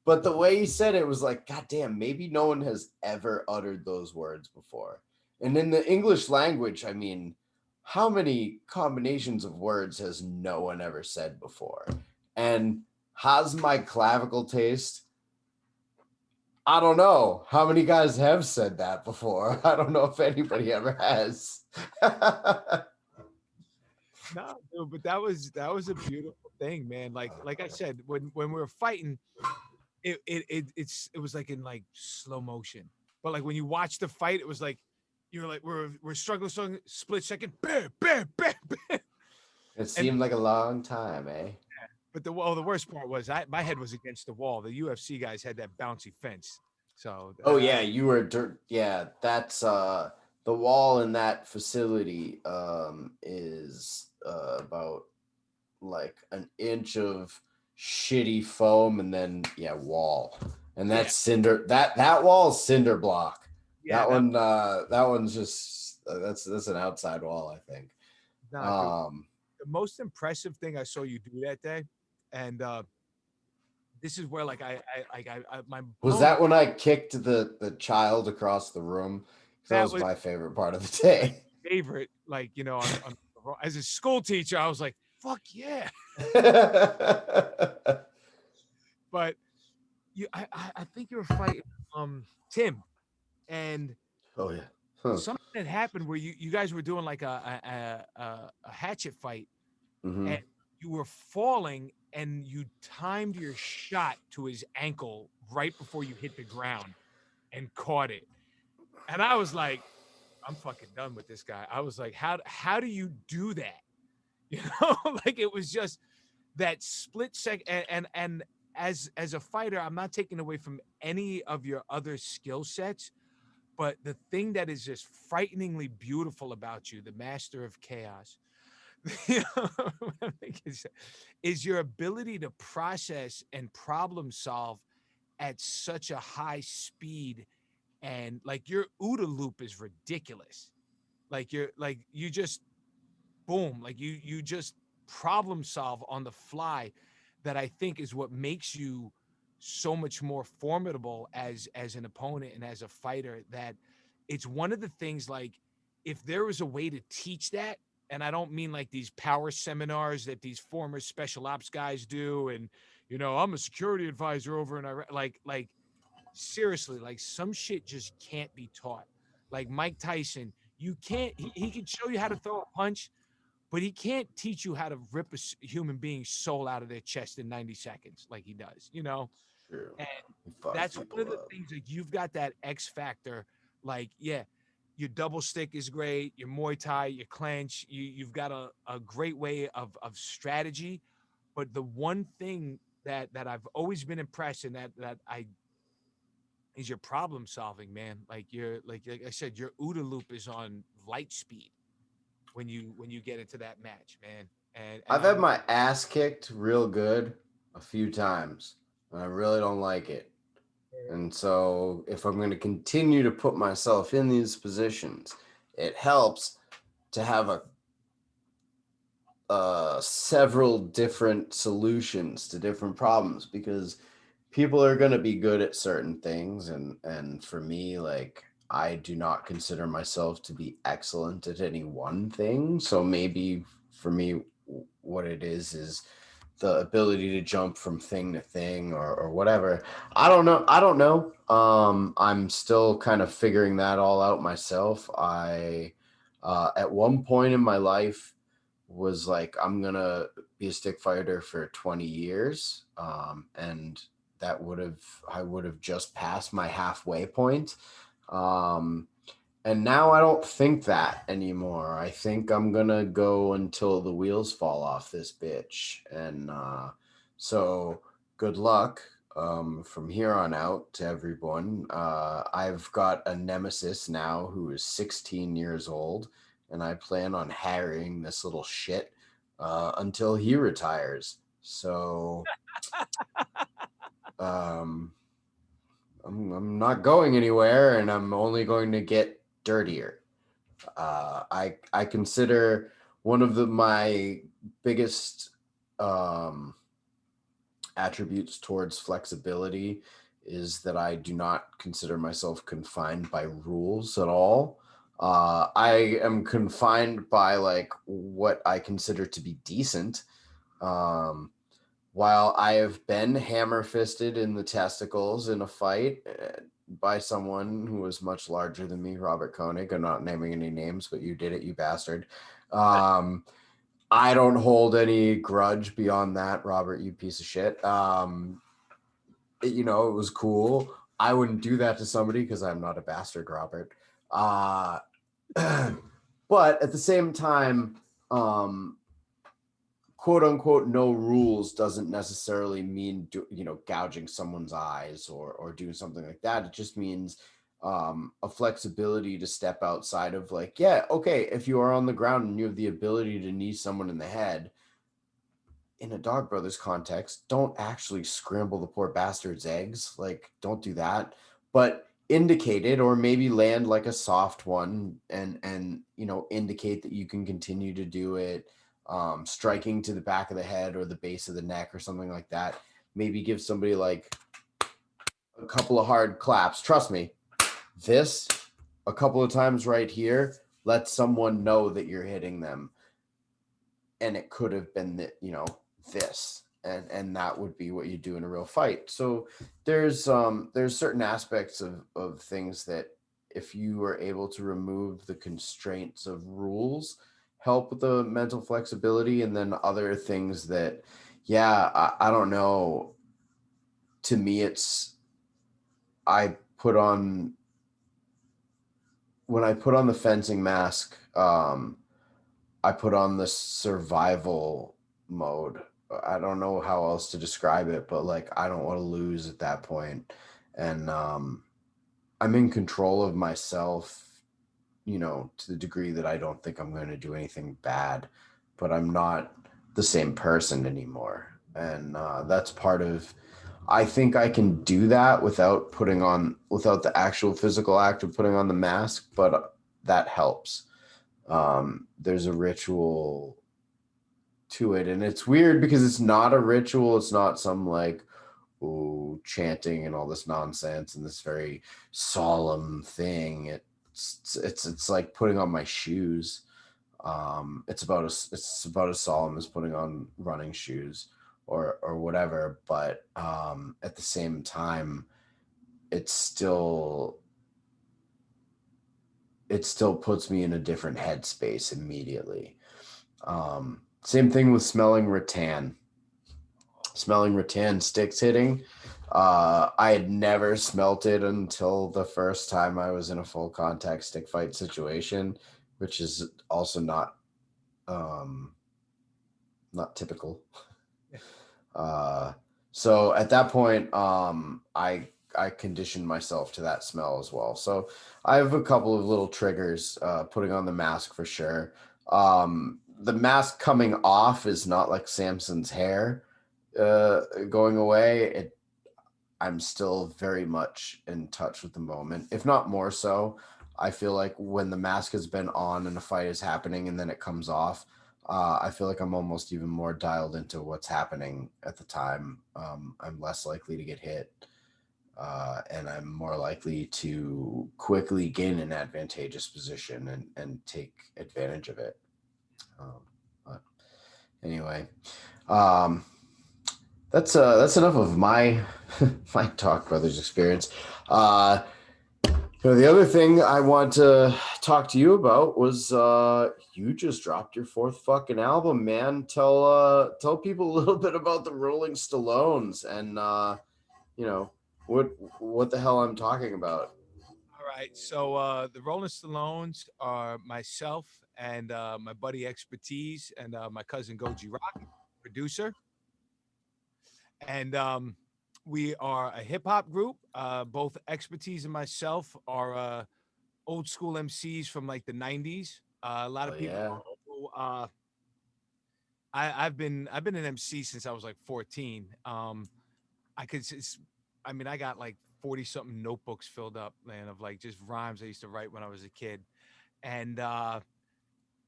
But the way he said it was like, God damn, maybe no one has ever uttered those words before. And in the English language, I mean, how many combinations of words has no one ever said before? And how's my clavicle taste? I don't know. How many guys have said that before? I don't know if anybody ever has. no, dude, but that was a beautiful thing, man. Like I said, when we were fighting, it was like in like slow motion. But like when you watch the fight, it was like you're like we're struggling, split second, bam, bam, bam, bam. It And seemed like a long time, eh? but the worst part was my head was against the wall. The UFC guys had that bouncy fence, so Oh yeah, you were dirt. Yeah, that's the wall in that facility is about like an inch of shitty foam, and then yeah, wall. And yeah, that's cinder, that wall is cinder block. yeah, that That one's just that's an outside wall, I think. nah, dude. Um The most impressive thing I saw you do that day, and this is where like my was blown that when I kicked the child across the room? Because that that was was my favorite part of the day. favorite. Like on as a school teacher, I was like, fuck yeah. But I think you were fighting Tim, and Oh yeah. Huh. something had happened where you guys were doing like a hatchet fight, and Mm-hmm. you were falling, and you timed your shot to his ankle right before you hit the ground and caught it. And I was like, I'm fucking done with this guy. I was like, how do you do that? You know, like it was just that split second. And as a fighter, I'm not taking away from any of your other skill sets, But the thing that is just frighteningly beautiful about you, the master of chaos, you know, I think is your ability to process and problem solve at such a high speed. And like your OODA loop is ridiculous. Like you just boom, like you just problem solve on the fly. That I think is what makes you so much more formidable as an opponent and as a fighter. That it's one of the things, like, if there was a way to teach that, and I don't mean like these power seminars that these former special ops guys do, and I'm a security advisor over in Iraq, like seriously, like some shit just can't be taught. Like Mike Tyson, you can't he can show you how to throw a punch, but he can't teach you how to rip a human being's soul out of their chest in 90 seconds like he does. True. And He fucks that's one of people the up. things, like, you've got that X factor. Like, yeah, your double stick is great, your Muay Thai, your clench, you've got a great way of strategy. But the one thing that I've always been impressed in, that I is your problem solving, man. Like, like I said, your OODA loop is on light speed when you get into that match, man. And I've had I'm my ass kicked real good a few times, and I really don't like it. And so, if I'm going to continue to put myself in these positions, it helps to have several different solutions to different problems, because people are going to be good at certain things, and for me, like, I do not consider myself to be excellent at any one thing. So maybe for me, what it is the ability to jump from thing to thing, or whatever. I don't know. I'm still kind of figuring that all out myself. I at one point in my life was like, I'm gonna be a stick fighter for 20 years, and that would have I would have just passed my halfway point. um, and now I don't think that anymore. I think I'm gonna go until the wheels fall off this bitch. And so good luck from here on out to everyone. I've got a nemesis now who is 16 years old, and I plan on harrying this little shit until he retires. So um, I'm not going anywhere, and I'm only going to get dirtier. I consider one of my biggest um, attributes towards flexibility is that I do not consider myself confined by rules at all. I am confined by like what I consider to be decent. Um, while I have been hammer fisted in the testicles in a fight by someone who was much larger than me, Robert Koenig, I'm not naming any names, but you did it, you bastard. Um, I don't hold any grudge beyond that, Robert, you piece of shit. It was cool. I wouldn't do that to somebody because I'm not a bastard, Robert. Uh, but at the same time, um, quote unquote no rules doesn't necessarily mean gouging someone's eyes or doing something like that. It just means a flexibility to step outside of, like, yeah, okay, if you are on the ground and you have the ability to knee someone in the head, in a Dog Brothers context, don't actually scramble the poor bastard's eggs. Like, don't do that. But indicate it, or maybe land like a soft one, and indicate that you can continue to do it. Striking to the back of the head or the base of the neck or something like that. Maybe give somebody like a couple of hard claps. Trust me, this a couple of times right here, let someone know that you're hitting them, and it could have been that this, and that would be what you do in a real fight. So there's certain aspects of things that, if you are able to remove the constraints of rules, help with the mental flexibility. And then other things that, yeah, I don't know, to me it's I put on when I put on the fencing mask, I put on the survival mode. I don't know how else to describe it, but like, I don't want to lose at that point. And I'm in control of myself, to the degree that I don't think I'm going to do anything bad, but I'm not the same person anymore. And that's part of, I think I can do that without the actual physical act of putting on the mask, but that helps. There's a ritual to it. And it's weird because it's not a ritual. It's not some like, chanting and all this nonsense and this very solemn thing. It's like putting on my shoes. It's about as solemn as putting on running shoes or whatever. But at the same time, it's still it still puts me in a different headspace immediately. Same thing with smelling rattan sticks hitting. I had never smelt it until the first time I was in a full contact stick fight situation, which is also um, not typical. Uh, so at that point, I conditioned myself to that smell as well. So I have a couple of little triggers. Putting on the mask for sure. The mask coming off is not like Samson's hair going away. I'm still very much in touch with the moment, if not more so. I feel like when the mask has been on and a fight is happening and then it comes off, I feel like I'm almost even more dialed into what's happening at the time. I'm less likely to get hit, and I'm more likely to quickly gain an advantageous position and take advantage of it. But anyway, um, that's enough of my my Talk Brothers experience. Uh, the other thing I want to talk to you about was you just dropped your fourth fucking album, man. Tell people a little bit about the Rolling Stallones and you know what the hell I'm talking about. All right. So the Rolling Stones are myself and my buddy Expertise and my cousin Goji Rock, producer. And we are a hip hop group. Both Expertise and myself are old school MCs from like the 90s. A lot Oh of people yeah. don't know. I've been an MC since I was like 14. I could s- I mean I got like 40 something notebooks filled up, man, of like just rhymes I used to write when I was a kid. And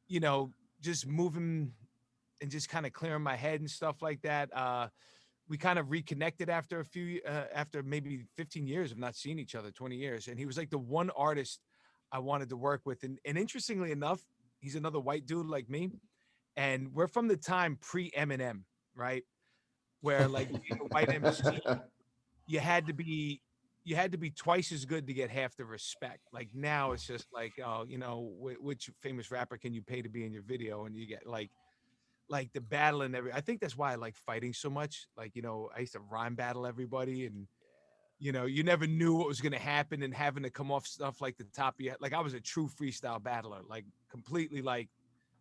you know, just moving and just kind of clearing my head and stuff like that. We kind of reconnected after after maybe 15 years of not seeing each other, 20 years. And he was like the one artist I wanted to work with. And interestingly enough, he's another white dude like me. And we're from the time pre Eminem, right? Where like being a white MC, you had to be you had to be twice as good to get half the respect. Like now it's just like, oh, which famous rapper can you pay to be in your video? And you get like the battle and every. I think that's why I like fighting so much. Like, I used to rhyme battle everybody, and you never knew what was gonna happen, and having to come off stuff like the top of your, like I was a true freestyle battler, like completely, like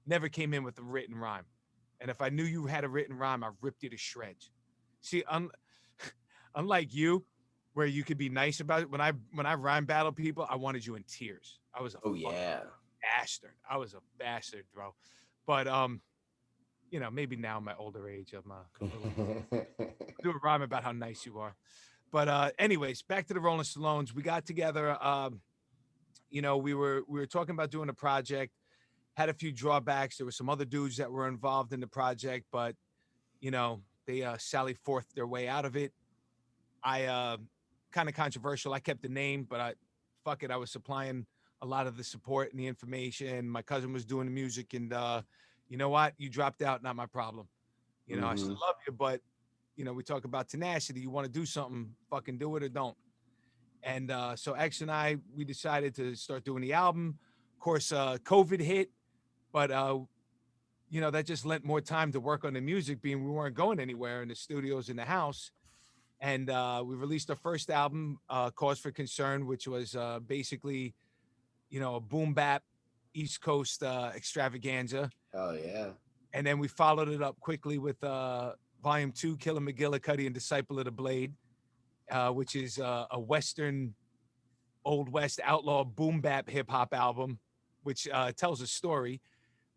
never came in with a written rhyme. And if I knew you had a written rhyme, I ripped you to shreds. See, unlike you, where you could be nice about it. When I rhyme battle people, I wanted you in tears. I was a Oh fucking yeah. bastard. I was a bastard, bro. But maybe now in my older age, I'm a little do a rhyme about how nice you are. But anyways, back to the Rolling Stones. We got together. We were talking about doing a project. Had a few drawbacks. There were some other dudes that were involved in the project, but they sally forth their way out of it. I kind of controversial. I kept the name, but I fuck it. I was supplying a lot of the support and the information. My cousin was doing the music, and you know what? You dropped out. Not my problem. I hmm still love you, but we talk about tenacity. You want to do something, fucking do it or don't. And so X and I, we decided to start doing the album. Of course, COVID hit, but that just lent more time to work on the music, being we weren't going anywhere in the studios in the house. And we released our first album, Cause for Concern, which was basically, a boom bap East Coast extravaganza. Hell yeah. And then we followed it up quickly with Volume 2, Killer McGillicuddy and Disciple of the Blade, which is a Western old west outlaw boom bap hip hop album, which tells a story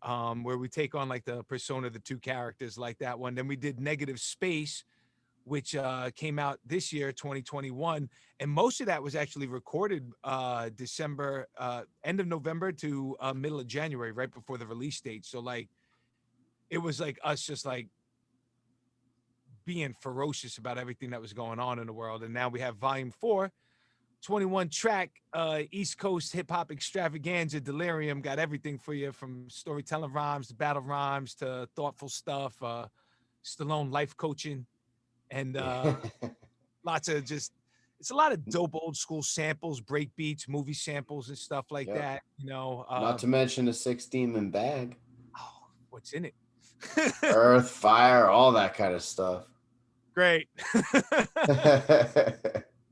where we take on like the persona of the two characters like that one. Then we did Negative Space, which came out this year, 2021, and most of that was actually recorded December, end of November to middle of January, right before the release date. So like it was like us just like being ferocious about everything that was going on in the world. And now we have Volume 4, 21 track East Coast hip hop extravaganza delirium. Got everything for you from storytelling rhymes to battle rhymes to thoughtful stuff, Stallone life coaching, and lots of just it's a lot of dope old school samples, break beats, movie samples, and stuff like Yep. that. You know, Not to mention a 6 demon bag. oh, what's in it? Earth, fire, all that kind of stuff. Great.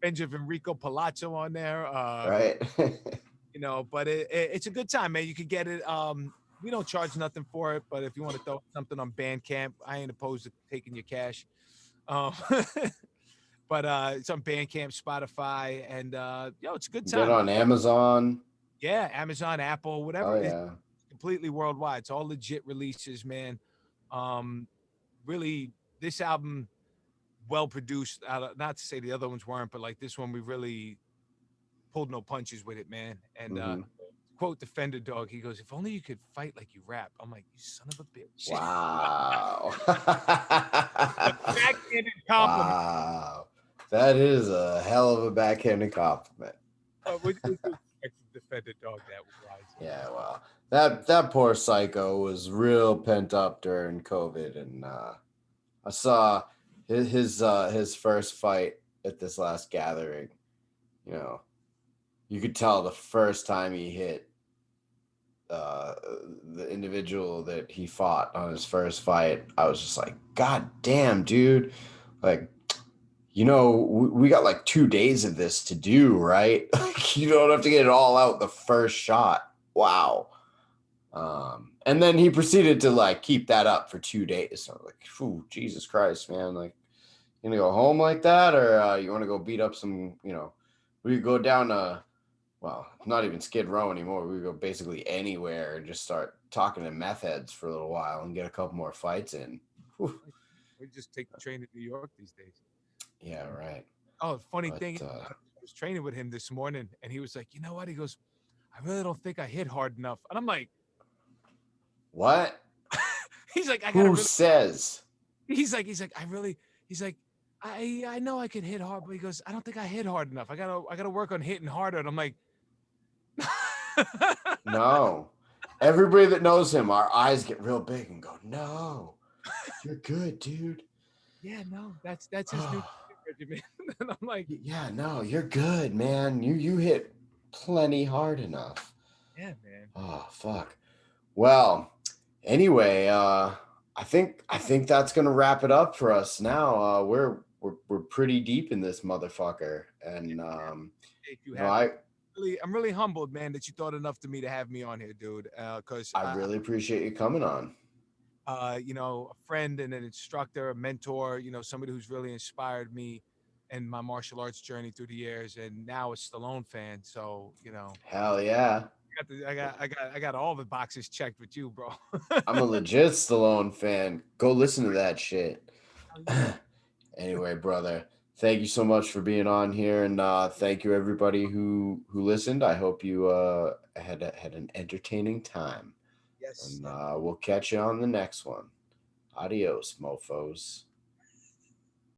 Benjamin Enrico Palazzo on there. Right. You know, but it's a good time, man. You could get it. We don't charge nothing for it, but if you want to throw something on Bandcamp, I ain't opposed to taking your cash. Um, but it's on Bandcamp, Spotify, and yo, it's a good Get time. on Amazon. Yeah, Amazon, Apple, whatever. Oh It's yeah. completely worldwide. It's all legit releases, man. Um, really, this album well produced. Not to say the other ones weren't, but like this one, we really pulled no punches with it, man. And Mm-hmm. quote Defender Dog, he goes, "If only you could fight like you rap." I'm like, "You son of a bitch!" Wow. Backhanded compliment. Wow. That is a hell of a backhanded compliment. What you expect from Defender Dog that wise? Yeah, well, that poor psycho was real pent up during COVID, and I saw his first fight at this last gathering. You know, you could tell the first time he hit uh, the individual that he fought on his first fight, I was just like, God damn, dude! Like, we got like 2 days of this to do, right? You don't have to get it all out the first shot. Wow. And then he proceeded to like keep that up for 2 days. So I was like, "Phew, Jesus Christ, man! Like, you gonna go home like that, or you want to go beat up some? We could go down to, well, not even Skid Row anymore. We could go basically anywhere and just start talking to meth heads for a little while and get a couple more fights in." Whew. We just take the train to New York these days. Yeah, right. Oh, funny But thing, I was training with him this morning, and he was like, "You know what?" He goes, "I really don't think I hit hard enough," and I'm like, what? "He's like, I gotta Who really." says? I really. He's like, I know I can hit hard, but he goes, I don't think I hit hard enough. I gotta work on hitting harder. And I'm like, No. Everybody that knows him, our eyes get real big and go, "No, you're good, dude." yeah, no, that's his new regimen. And I'm like, Yeah, no, you're good, man. You hit plenty hard enough. yeah, man. Oh, fuck. Well, anyway, I think that's gonna wrap it up for us now. We're pretty deep in this motherfucker, and If you you know, have I I'm really humbled, man, that you thought enough to me to have me on here, dude. Because I really appreciate you coming on. you know, a friend and an instructor, a mentor, you know, somebody who's really inspired me and my martial arts journey through the years, and now a Stallone fan. So, you know, Hell yeah. I got all the boxes checked with you, bro. I'm a legit Stallone fan. Go listen to that shit. Hell yeah. Anyway, brother, thank you so much for being on here, and thank you everybody who listened. I hope you had an entertaining time, Yes. and we'll catch you on the next one. Adios, mofos.